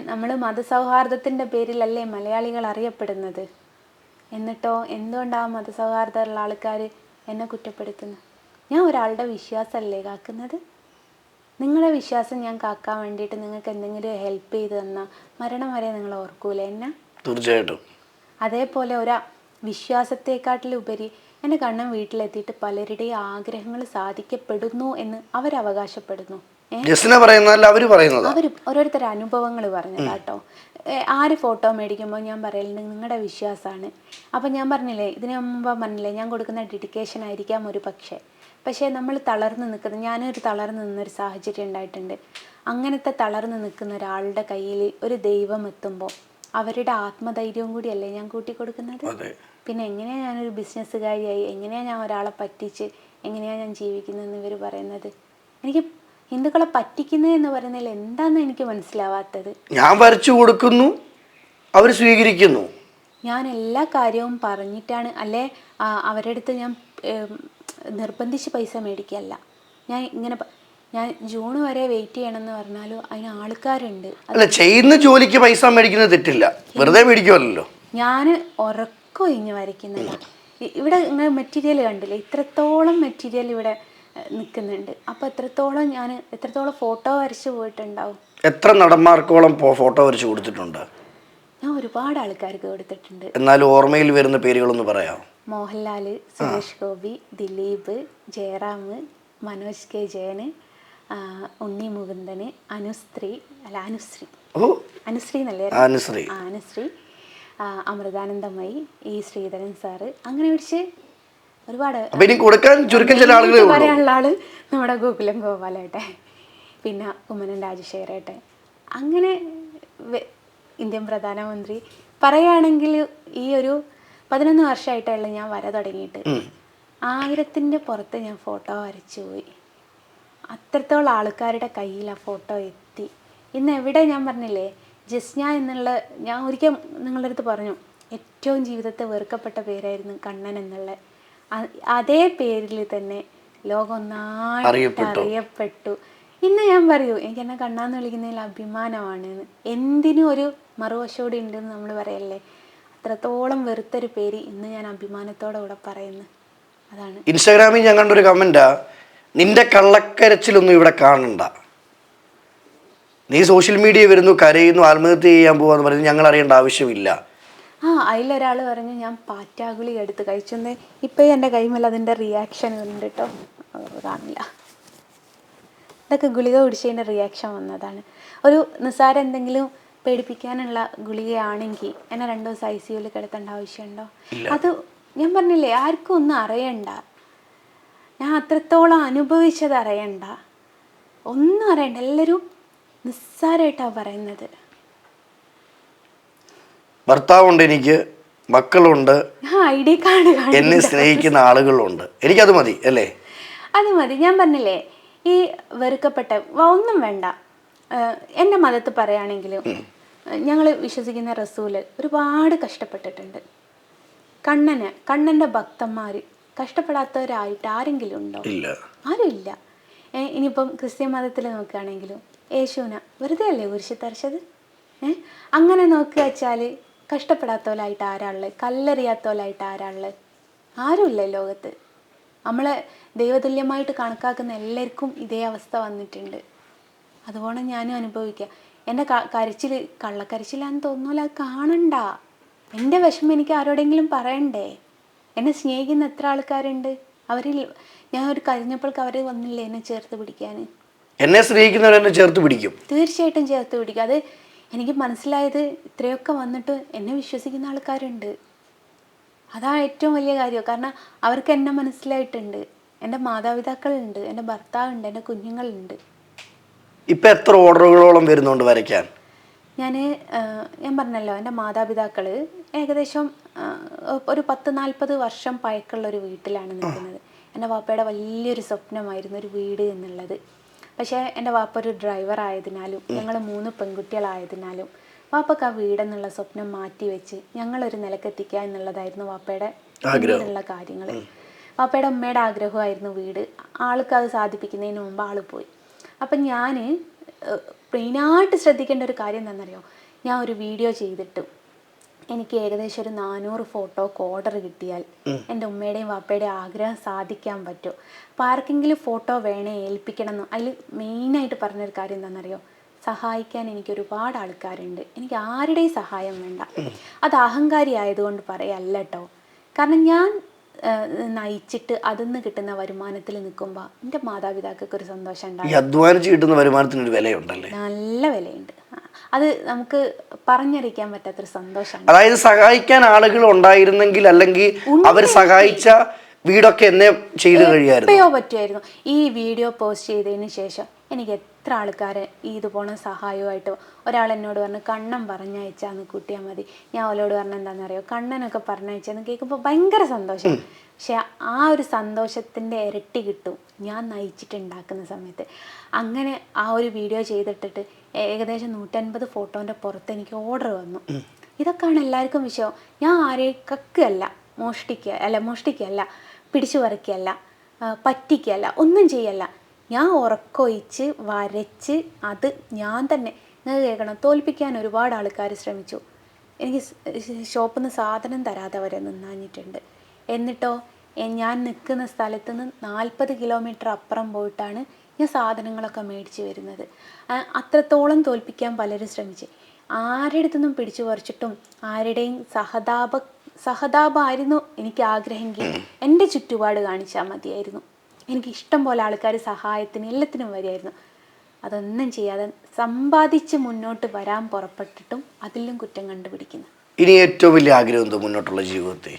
നമ്മൾ മതസൗഹാർദ്ദത്തിൻ്റെ പേരിലല്ലേ മലയാളികൾ അറിയപ്പെടുന്നത്. എന്നിട്ടോ എന്തുകൊണ്ടാണ് മതസൗഹാർദ്ദമുള്ള ആൾക്കാർ എന്നെ കുറ്റപ്പെടുത്തുന്നത്? ഞാൻ ഒരാളുടെ വിശ്വാസമല്ലേ കാക്കുന്നത്? നിങ്ങളുടെ വിശ്വാസം ഞാൻ കാക്കാൻ വേണ്ടിയിട്ട് നിങ്ങൾക്ക് എന്തെങ്കിലും ഹെൽപ്പ് ചെയ്ത് തന്നാൽ മരണം വരെ നിങ്ങൾ ഓർക്കൂലേ എന്നെ? തീർച്ചയായിട്ടും. അതേപോലെ വിശ്വാസത്തെക്കാട്ടിലുപരി എൻ്റെ കണ്ണൻ വീട്ടിലെത്തിയിട്ട് പലരുടെയും ആഗ്രഹങ്ങൾ സാധിക്കപ്പെടുന്നു എന്ന് അവരവകാശപ്പെടുന്നു. അവർ ഓരോരുത്തരുടെ അനുഭവങ്ങൾ പറഞ്ഞതാട്ടോ. ആര് ഫോട്ടോ മേടിക്കുമ്പോൾ ഞാൻ പറയലുണ്ട് നിങ്ങളുടെ വിശ്വാസമാണ്. അപ്പം ഞാൻ പറഞ്ഞില്ലേ, ഇതിനു മുമ്പ് പറഞ്ഞില്ലേ, ഞാൻ കൊടുക്കുന്ന ഡെഡിക്കേഷൻ ആയിരിക്കാം ഒരു പക്ഷേ നമ്മൾ തളർന്ന് നിൽക്കുന്നത്, ഞാനൊരു തളർന്ന് നിന്നൊരു സാഹചര്യം ഉണ്ടായിട്ടുണ്ട്. അങ്ങനത്തെ തളർന്ന് നിൽക്കുന്ന ഒരാളുടെ കയ്യിൽ ഒരു ദൈവം എത്തുമ്പോൾ അവരുടെ ആത്മധൈര്യവും കൂടിയല്ലേ ഞാൻ കൂട്ടിക്കൊടുക്കുന്നത്. പിന്നെ എങ്ങനെയാണ് ഞാനൊരു ബിസിനസ്സുകാരിയായി, എങ്ങനെയാണ് ഞാൻ ഒരാളെ പറ്റിച്ച് എങ്ങനെയാണ് ഞാൻ ജീവിക്കുന്നതെന്ന് ഇവർ പറയുന്നത്? എനിക്ക് ഹിന്ദുക്കളെ പറ്റിക്കുന്നത് എന്ന് പറയുന്നതിൽ എന്താണെന്ന് എനിക്ക് മനസ്സിലാവാത്തത്. ഞാൻ വരച്ചു കൊടുക്കുന്നു, അവർ സ്വീകരിക്കുന്നു. ഞാൻ എല്ലാ കാര്യവും പറഞ്ഞിട്ടാണ്, അല്ലേ അവരുടെ അടുത്ത് ഞാൻ നിർബന്ധിച്ച് പൈസ മേടിക്കുകയല്ല. ഞാൻ ജൂൺ വരെ വെയിറ്റ് ചെയ്യണമെന്ന് പറഞ്ഞാലും അതിന് ആൾക്കാരുണ്ട്. അല്ല, ചെയ്യുന്ന ജോലിക്ക് പൈസ മേടിക്കുന്നത് തെറ്റില്ല, വെറുതെ മേടിക്കുമല്ലോ. ഞാൻ ഉറക്കൊഴിഞ്ഞ് വരയ്ക്കുന്നില്ല. ഇവിടെ ഇങ്ങനെ മെറ്റീരിയൽ കണ്ടില്ലേ, ഇത്രത്തോളം മെറ്റീരിയൽ ഇവിടെ നിൽക്കുന്നുണ്ട്. അപ്പോൾ എത്രത്തോളം ഫോട്ടോ വരച്ച് പോയിട്ടുണ്ടാവും. എത്ര നടന്മാർക്കോളം ഫോട്ടോ വരച്ച് കൊടുത്തിട്ടുണ്ട്? ഞാൻ ഒരുപാട് ആൾക്കാർക്ക് കൊടുത്തിട്ടുണ്ട്. എന്നാലും ഓർമ്മയിൽ വരുന്ന പേരുകളൊന്ന് പറയാം. മോഹൻലാൽ, സുരേഷ് ഗോപി, ദിലീപ്, ജയറാം, മനോജ് കെ ജയന്, ഉണ്ണി മുകുന്ദന്, അനുശ്രീ എന്നല്ലേ, അനുശ്രീ, അമൃതാനന്ദമയി, ഈ ശ്രീധരൻ സാറ്, അങ്ങനെ പിടിച്ച് ഒരുപാട്. പറയാനുള്ള ആള് നമ്മുടെ ഗോകുലം ഗോപാലേട്ടെ, പിന്നെ കുമ്മനം രാജശേഖരേട്ടെ, അങ്ങനെ ഇന്ത്യൻ പ്രധാനമന്ത്രി. പറയുകയാണെങ്കിൽ ഈ ഒരു 11 വർഷമായിട്ടുള്ള ഞാൻ വര തുടങ്ങിയിട്ട് 1000ൻ്റെ പുറത്ത് ഞാൻ ഫോട്ടോ വരച്ചു പോയി. അത്രത്തോളം ആൾക്കാരുടെ കയ്യിൽ ആ ഫോട്ടോ എത്തി. ഇന്ന് എവിടെ, ഞാൻ പറഞ്ഞില്ലേ ജസ്ന എന്നുള്ള, ഞാൻ ഒരിക്കൽ നിങ്ങളുടെ അടുത്ത് പറഞ്ഞു ഏറ്റവും ജീവിതത്തെ വെറുക്കപ്പെട്ട പേരായിരുന്നു കണ്ണൻ എന്നുള്ള. അതേ പേരിൽ തന്നെ ലോകം ഒന്നായിട്ട് അറിയപ്പെട്ടു. ഇന്ന് ഞാൻ പറയൂ, എനിക്ക് എന്നെ കണ്ണാന്ന് വിളിക്കുന്നതിൽ അഭിമാനമാണ്. എന്തിനും ഒരു മറുവശോടി ഉണ്ടെന്ന് നമ്മൾ പറയല്ലേ, അത്രത്തോളം വെറുത്തൊരു പേര് ഇന്ന് ഞാൻ അഭിമാനത്തോടെ കൂടെ പറയുന്നു. അതാണ്. ഇൻസ്റ്റാഗ്രാമിൽ ഞാൻ കണ്ടൊരു കമന്റാ, നിന്റെ കള്ളക്കരച്ചിലൊന്നും ഇവിടെ കാണണ്ട, നീ സോഷ്യൽ മീഡിയ വരുന്നു, കരയുന്നു, ആത്മഹത്യ ചെയ്യാൻ പോവാന്ന് പറയുന്നത് ഞങ്ങൾ അറിയേണ്ട ആവശ്യമില്ല. അതിലൊരാൾ പറഞ്ഞു ഞാൻ പാറ്റാഗുളി എടുത്ത് കഴിച്ചെന്ന്. ഇപ്പം എൻ്റെ കൈമേൽ അതിൻ്റെ റിയാക്ഷൻ ഉണ്ട് കേട്ടോ, കാണില്ല. ഇതൊക്കെ ഗുളിക കുടിച്ചതിൻ്റെ റിയാക്ഷൻ വന്നതാണ്. ഒരു നിസ്സാരം എന്തെങ്കിലും പേടിപ്പിക്കാനുള്ള ഗുളികയാണെങ്കിൽ എന്നെ 2 ദിവസം ICUവിൽ കിടത്തേണ്ട ആവശ്യമുണ്ടോ? അത് ഞാൻ പറഞ്ഞില്ലേ, ആർക്കും ഒന്നും അറിയണ്ട, ഞാൻ അത്രത്തോളം അനുഭവിച്ചത് അറിയണ്ട, ഒന്നും അറിയണ്ട. എല്ലാവരും നിസ്സാരമായിട്ടാണ് പറയുന്നത്. ഭർത്താവുണ്ട്, എനിക്ക് മക്കളുണ്ട്, ID കാർഡ് എന്നെ സ്നേഹിക്കുന്ന ആളുകളുണ്ട്, എനിക്കത് മതി അല്ലേ? അത് മതി. ഞാൻ പറഞ്ഞില്ലേ, ഈ വെറുക്കപ്പെട്ട ഒന്നും വേണ്ട. എൻ്റെ മതത്തിൽ പറയുകയാണെങ്കിലും ഞങ്ങൾ വിശ്വസിക്കുന്ന റസൂല് ഒരുപാട് കഷ്ടപ്പെട്ടിട്ടുണ്ട്. കണ്ണൻ്റെ ഭക്തന്മാർ കഷ്ടപ്പെടാത്തവരായിട്ട് ആരെങ്കിലും ഉണ്ടോ? ആരുമില്ല. ഇനിയിപ്പം ക്രിസ്ത്യൻ മതത്തിൽ നോക്കുകയാണെങ്കിലും യേശുവിനെ വെറുതെ അല്ലേ കുരിശിൽ തറച്ചത്? അങ്ങനെ നോക്കുക വെച്ചാൽ കഷ്ടപ്പെടാത്തവരായിട്ട് ആരാളുള്ളത്? കല്ലെറിയാത്തവരായിട്ട് ആരാളുള്ളത്? ആരുമില്ല ലോകത്ത്. നമ്മളെ ദൈവതുല്യമായിട്ട് കണക്കാക്കുന്ന എല്ലാവർക്കും ഇതേ അവസ്ഥ വന്നിട്ടുണ്ട്. അതുപോലെ ഞാനും അനുഭവിക്കുക. എൻ്റെ കരച്ചിൽ കള്ളക്കരച്ചിലാന്ന് തോന്നൂല, അത് കാണണ്ട. എൻ്റെ വിഷമം എനിക്ക് ആരോടെങ്കിലും പറയണ്ടേ? എന്നെ സ്നേഹിക്കുന്ന എത്ര ആൾക്കാരുണ്ട്. അവരിൽ ഞാൻ ഒരു കരഞ്ഞപ്പോൾക്ക് അവർ വന്നില്ലേ എന്നെ ചേർത്ത് പിടിക്കാൻ? എന്നെ സ്നേഹിക്കുന്നവരെന്നെ ചേർത്ത് പിടിക്കും, തീർച്ചയായിട്ടും ചേർത്ത് പിടിക്കും. അത് എനിക്ക് മനസ്സിലായത് ഇത്രയൊക്കെ വന്നിട്ട് എന്നെ വിശ്വസിക്കുന്ന ആൾക്കാരുണ്ട്. അതാ ഏറ്റവും വലിയ കാര്യം. കാരണം അവർക്ക് എന്നെ മനസ്സിലായിട്ടുണ്ട്, എൻ്റെ മാതാപിതാക്കളുണ്ട്, എൻ്റെ ഭർത്താവുണ്ട്, എൻ്റെ കുഞ്ഞുങ്ങളുണ്ട്. ഇപ്പം എത്ര ഓർഡറുകളോളം വരുന്നുണ്ട് വരയ്ക്കാൻ? ഞാൻ പറഞ്ഞല്ലോ, എൻ്റെ മാതാപിതാക്കൾ ഏകദേശം ഒരു 10-40 വർഷം പഴക്കമുള്ളൊരു വീട്ടിലാണ് നിൽക്കുന്നത്. എൻ്റെ വാപ്പയുടെ വലിയൊരു സ്വപ്നമായിരുന്നു ഒരു വീട് എന്നുള്ളത്. പക്ഷേ എൻ്റെ വാപ്പ ഒരു ഡ്രൈവർ ആയതിനാലും ഞങ്ങൾ 3 പെൺകുട്ടികളായതിനാലും വാപ്പക്ക് ആ വീടെന്നുള്ള സ്വപ്നം മാറ്റി വെച്ച് ഞങ്ങളൊരു നിലക്കെത്തിക്കുക എന്നുള്ളതായിരുന്നു വാപ്പയുടെ പിന്നീടുള്ള കാര്യങ്ങൾ. വാപ്പയുടെ ഉമ്മയുടെ ആഗ്രഹമായിരുന്നു വീട്. ആൾക്ക് അത് സാധിപ്പിക്കുന്നതിന് മുമ്പ് ആൾ പോയി. അപ്പം ഞാൻ മെയിനായിട്ട് ശ്രദ്ധിക്കേണ്ട ഒരു കാര്യം എന്താണെന്നറിയോ? ഞാൻ ഒരു വീഡിയോ ചെയ്തിട്ടും എനിക്ക് ഏകദേശം ഒരു 400 ഫോട്ടോക്ക് ഓർഡർ കിട്ടിയാൽ എൻ്റെ ഉമ്മയുടെയും വാപ്പയുടെയും ആഗ്രഹം സാധിക്കാൻ പറ്റും. അപ്പോൾ ആർക്കെങ്കിലും ഫോട്ടോ വേണേ ഏൽപ്പിക്കണം എന്ന് അതിൽ മെയിനായിട്ട് പറഞ്ഞൊരു കാര്യം എന്താണെന്നറിയോ? സഹായിക്കാൻ എനിക്ക് ഒരുപാട് ആൾക്കാരുണ്ട്, എനിക്ക് ആരുടെയും സഹായം വേണ്ട. അത് അഹങ്കാരി ആയതുകൊണ്ട് പറയല്ല കേട്ടോ. കാരണം ഞാൻ നയിച്ചിട്ട് അതിൽ നിന്ന് കിട്ടുന്ന വരുമാനത്തിൽ നിൽക്കുമ്പോൾ എൻ്റെ മാതാപിതാക്കൾക്ക് ഒരു സന്തോഷം ഉണ്ടാകും. അധ്വാനിച്ച് കിട്ടുന്ന വരുമാനത്തിന് ഒരു വിലയുണ്ടല്ലേ? നല്ല വിലയുണ്ട്. അത് നമുക്ക് പറഞ്ഞറിയിക്കാൻ പറ്റാത്തൊരു സന്തോഷമാണ്. അതായത് സഹായിക്കാൻ ആളുകൾ ഉണ്ടായിരുന്നെങ്കിൽ, അല്ലെങ്കിൽ അവർ സഹായിച്ച വീടൊക്കെ എന്നെ ചെയ്ത് കഴിയായിരുന്നു, പറ്റുമായിരുന്നു. ഈ വീഡിയോ പോസ്റ്റ് ചെയ്തതിന് ശേഷം എനിക്ക് എത്ര ആൾക്കാർ ഇതുപോലെ സഹായമായിട്ട്. ഒരാൾ എന്നോട് പറഞ്ഞു കണ്ണൻ പറഞ്ഞയച്ചാന്ന് കൂട്ടിയാൽ മതി. ഞാൻ അവളോട് പറഞ്ഞ എന്താണെന്നറിയോ? കണ്ണനൊക്കെ പറഞ്ഞയച്ചാന്ന് കേൾക്കുമ്പോൾ ഭയങ്കര സന്തോഷം. പക്ഷെ ആ ഒരു സന്തോഷത്തിൻ്റെ ഇരട്ടി കിട്ടും ഞാൻ നയിച്ചിട്ടുണ്ടാക്കുന്ന സമയത്ത്. അങ്ങനെ ആ ഒരു വീഡിയോ ചെയ്തിട്ടിട്ട് ഏകദേശം 150 ഫോട്ടോൻ്റെ പുറത്ത് എനിക്ക് ഓർഡർ വന്നു. ഇതൊക്കെയാണ് എല്ലാവർക്കും വിഷയം. ഞാൻ ആരെയും കക്കുകയല്ല, മോഷ്ടിക്കുകയല്ല, പിടിച്ചു പറിക്കുകയല്ല, പറ്റിക്കുകയല്ല, ഒന്നും ചെയ്യല്ല. ഞാൻ ഉറക്കൊഴിച്ച് വരച്ച് അത് ഞാൻ തന്നെ. നിങ്ങൾക്ക് കേൾക്കണം, തോൽപ്പിക്കാൻ ഒരുപാട് ആൾക്കാർ ശ്രമിച്ചു. എനിക്ക് ഷോപ്പിൽ നിന്ന് സാധനം തരാതെ വരെ നിന്നാഞ്ഞിട്ടുണ്ട്. എന്നിട്ടോ ഞാൻ നിൽക്കുന്ന സ്ഥലത്ത് നിന്ന് 40 കിലോമീറ്റർ അപ്പുറം പോയിട്ടാണ് ഞാൻ സാധനങ്ങളൊക്കെ മേടിച്ച് വരുന്നത്. അത്രത്തോളം തോൽപ്പിക്കാൻ പലരും ശ്രമിച്ചു. ആരുടെ അടുത്തൊന്നും പിടിച്ചു പറിച്ചിട്ടും ആരുടെയും സഹതാപമായിരുന്നു എനിക്ക് ആഗ്രഹമെങ്കിൽ എൻ്റെ ചുറ്റുപാട് കാണിച്ചാൽ മതിയായിരുന്നു. എനിക്ക് ഇഷ്ടം പോലെ ആൾക്കാർ സഹായത്തിന് എല്ലാത്തിനും വരുമായിരുന്നു. അതൊന്നും ചെയ്യാതെ സമ്പാദിച്ച് മുന്നോട്ട് വരാൻ പുറപ്പെട്ടിട്ടും അതിലും കുറ്റം കണ്ടുപിടിക്കുന്നു. ഇനി ഏറ്റവും വലിയ ആഗ്രഹം എന്തോ മുന്നോട്ടുള്ള ജീവിതത്തിൽ?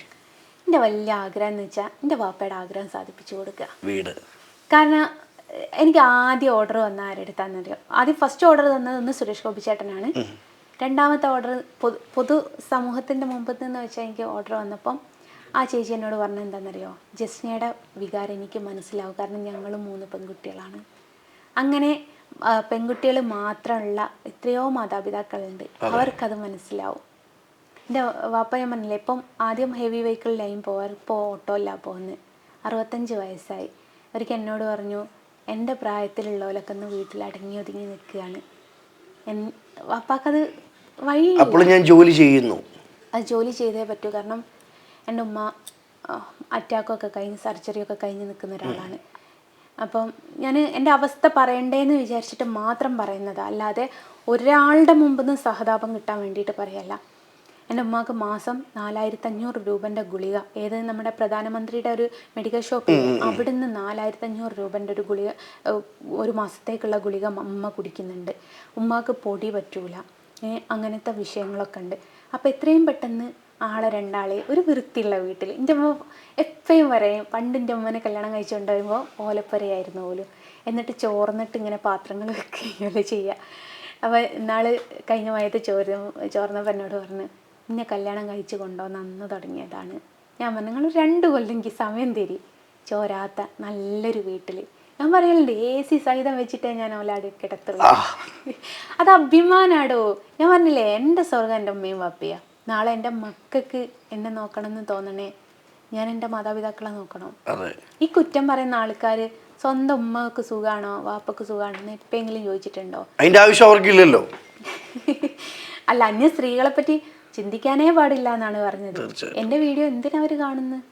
എൻ്റെ വലിയ ആഗ്രഹം എന്ന് വെച്ചാൽ എൻ്റെ വാപ്പയുടെ ആഗ്രഹം സാധിപ്പിച്ചു കൊടുക്കുക, വീട്. കാരണം എനിക്ക് ആദ്യം ഓർഡർ വന്ന ആരുടെ അടുത്താണെന്നറിയോ? ആദ്യം ഫസ്റ്റ് ഓർഡർ തന്നത് ഒന്ന് സുരേഷ് ഗോപി ചേട്ടനാണ്. രണ്ടാമത്തെ ഓർഡർ പൊതു സമൂഹത്തിൻ്റെ മുമ്പത്ത് നിന്ന് വെച്ചാൽ എനിക്ക് ഓർഡർ വന്നപ്പം ആ ചേച്ചി എന്നോട് പറഞ്ഞത് എന്താണെന്നറിയോ? ജസ്നയുടെ വികാരം എനിക്ക് മനസ്സിലാവും, കാരണം ഞങ്ങൾ 3 പെൺകുട്ടികളാണ്. അങ്ങനെ പെൺകുട്ടികൾ മാത്രമുള്ള എത്രയോ മാതാപിതാക്കളുണ്ട്, അവർക്കത് മനസ്സിലാവും. എൻ്റെ വാപ്പ ഞാൻ പറഞ്ഞില്ലേ ഇപ്പം ആദ്യം ഹെവി വെഹിക്കിളിലായും പോവാറ്, ഇപ്പോൾ ഓട്ടോ അല്ല പോകുന്നത്. 65 വയസ്സായി. ഒരിക്കൽ എന്നോട് പറഞ്ഞു എൻ്റെ പ്രായത്തിലുള്ളവരൊക്കെ ഒന്ന് വീട്ടിൽ അടങ്ങി ഒതുങ്ങി നിൽക്കുകയാണ്. വാപ്പാക്കത് വഴിയില്ല. അപ്പോൾ ഞാൻ ജോലി ചെയ്യുന്നു. അത് ജോലി ചെയ്തേ പറ്റൂ. കാരണം എൻ്റെ ഉമ്മ അറ്റാക്കൊക്കെ കഴിഞ്ഞ് സർജറിയൊക്കെ കഴിഞ്ഞ് നിൽക്കുന്ന ഒരാളാണ്. അപ്പം ഞാൻ എൻ്റെ അവസ്ഥ പറയണ്ടേന്ന് വിചാരിച്ചിട്ട് മാത്രം പറയുന്നതാണ്, അല്ലാതെ ഒരാളുടെ മുമ്പിൽ നിന്ന് സഹതാപം കിട്ടാൻ വേണ്ടിയിട്ട് പറയല്ല. എൻ്റെ ഉമ്മാക്ക് മാസം 4500 രൂപൻ്റെ ഗുളിക, ഏത് നമ്മുടെ പ്രധാനമന്ത്രിയുടെ ഒരു മെഡിക്കൽ ഷോപ്പിൽ അവിടുന്ന് 4500 രൂപൻ്റെ ഒരു ഗുളിക, ഒരു മാസത്തേക്കുള്ള ഗുളിക ഉമ്മ കുടിക്കുന്നുണ്ട്. ഉമ്മാക്ക് പൊടി പറ്റൂല, അങ്ങനത്തെ വിഷയങ്ങളൊക്കെ ഉണ്ട്. അപ്പോൾ എത്രയും പെട്ടെന്ന് ആളെ രണ്ടാളെ ഒരു വൃത്തിയുള്ള വീട്ടിൽ, എൻ്റെ അമ്മ എപ്പോഴും പറയും, പണ്ട് എൻ്റെ അമ്മനെ കല്യാണം കഴിച്ചുകൊണ്ട് വരുമ്പോൾ ഓലപ്പുരയായിരുന്നു പോലും, എന്നിട്ട് ചോർന്നിട്ട് ഇങ്ങനെ പാത്രങ്ങൾ വെക്കുകയല്ലേ ചെയ്യുക. അപ്പോൾ ഇന്നാൾ കഴിഞ്ഞ മയത്ത് ചോർന്നപ്പോൾ എന്നോട് പറഞ്ഞു, ഇന്നെ കല്യാണം കഴിച്ച് കൊണ്ടുവന്ന് അന്ന് തുടങ്ങിയതാണ്. ഞാൻ പറഞ്ഞു നിങ്ങൾ 2 കൊല്ലം എനിക്ക് സമയം തരി, ചോരാത്ത നല്ലൊരു വീട്ടിൽ. ഞാൻ പറയലുണ്ട് AC സഹിതം വെച്ചിട്ടേ ഞാൻ ഓലാടി കിടത്തുള്ളൂ. അത് അഭിമാനാടോ. ഞാൻ പറഞ്ഞില്ലേ എൻ്റെ സ്വർഗം എൻ്റെ ഉമ്മയും വാപ്പയാ. നാളെ എൻ്റെ മക്കൾക്ക് എന്നെ നോക്കണം എന്ന് തോന്നണേ, ഞാൻ എൻ്റെ മാതാപിതാക്കളെ നോക്കണം. ഈ കുറ്റം പറയുന്ന ആൾക്കാർ സ്വന്തം ഉമ്മക്ക് സുഖാണോ വാപ്പക്ക് സുഖാണോ എന്ന് എപ്പോഴെങ്കിലും ചോദിച്ചിട്ടുണ്ടോ? അതിന്റെ ആവശ്യം അവർക്കില്ലല്ലോ. അല്ല, അന്യ സ്ത്രീകളെ പറ്റി ചിന്തിക്കാനേ പാടില്ല എന്നാണ് പറഞ്ഞത്. എൻ്റെ വീഡിയോ എന്തിനാ അവർ കാണുന്നത്?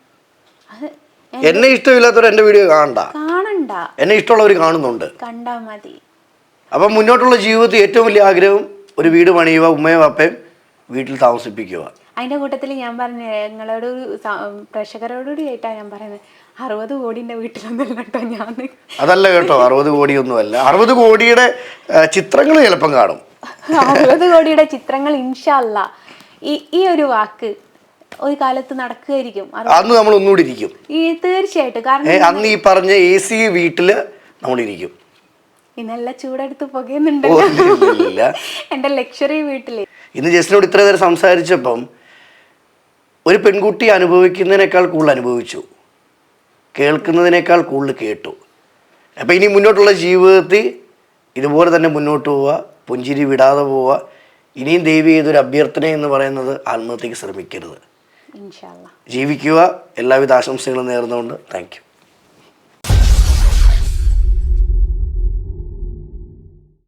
അത് എന്നെ ഇഷ്ടമില്ലാത്തവർ എൻ്റെ വീഡിയോ കാണണ്ട, എന്നെ ഇഷ്ടമുള്ളവർ കാണുന്നുണ്ട്, കണ്ടാ മതി. അപ്പം മുന്നോട്ടുള്ള ജീവിതത്തിൽ ഏറ്റവും വലിയ ആഗ്രഹം ഒരു വീട് പണിയുക, ഉമ്മയും വാപ്പയും വീട്ടിൽ താമസിപ്പിക്കുക. അതിൻ്റെ കൂട്ടത്തിൽ ഞാൻ പറഞ്ഞ നിങ്ങളോട് പ്രേക്ഷകരോടുകൂടി ആയിട്ടാണ് ഞാൻ പറയുന്നത്, 60 കോടിൻ്റെ വീട്ടിലൊന്നല്ല കേട്ടോ ഞാൻ. അതല്ല കേട്ടോ, 60 കോടിയൊന്നുമല്ല. 60 കോടിയുടെ ചിത്രങ്ങൾ ചിലപ്പം കാണും. 60 കോടിയുടെ ചിത്രങ്ങൾ ഇൻഷാ അല്ലാ. ഈ ഒരു വാക്ക് ഒരു കാലത്ത് നടക്കുകയായിരിക്കും. അന്ന് നമ്മൾ ഒന്നുകൂടി ഇരിക്കും തീർച്ചയായിട്ടും. കാരണം അന്ന് ഈ പറഞ്ഞ AC വീട്ടില് നമ്മളിരിക്കും. ഇന്നെല്ലാം ചൂടെടുത്ത് പുകയുന്നുണ്ടല്ലോ എൻ്റെ ലക്ഷറി വീട്ടില്. ഇന്ന് ജസ്റ്റിനോട് ഇത്ര നേരം സംസാരിച്ചപ്പം ഒരു പെൺകുട്ടി അനുഭവിക്കുന്നതിനേക്കാൾ കൂടുതൽ അനുഭവിച്ചു, കേൾക്കുന്നതിനേക്കാൾ കൂടുതൽ കേട്ടു. അപ്പം ഇനി മുന്നോട്ടുള്ള ജീവിതത്തിൽ ഇതുപോലെ തന്നെ മുന്നോട്ട് പോവുക, പുഞ്ചിരി വിടാതെ പോവുക. ഇനിയും ദൈവം ചെയ്തൊരു അഭ്യർത്ഥന എന്ന് പറയുന്നത് ആത്മഹത്യക്ക് ശ്രമിക്കരുത്, ഇൻഷാ അല്ലാ ജീവിക്കുക. എല്ലാവിധ ആശംസകളും നേർന്നുകൊണ്ട് താങ്ക് യു.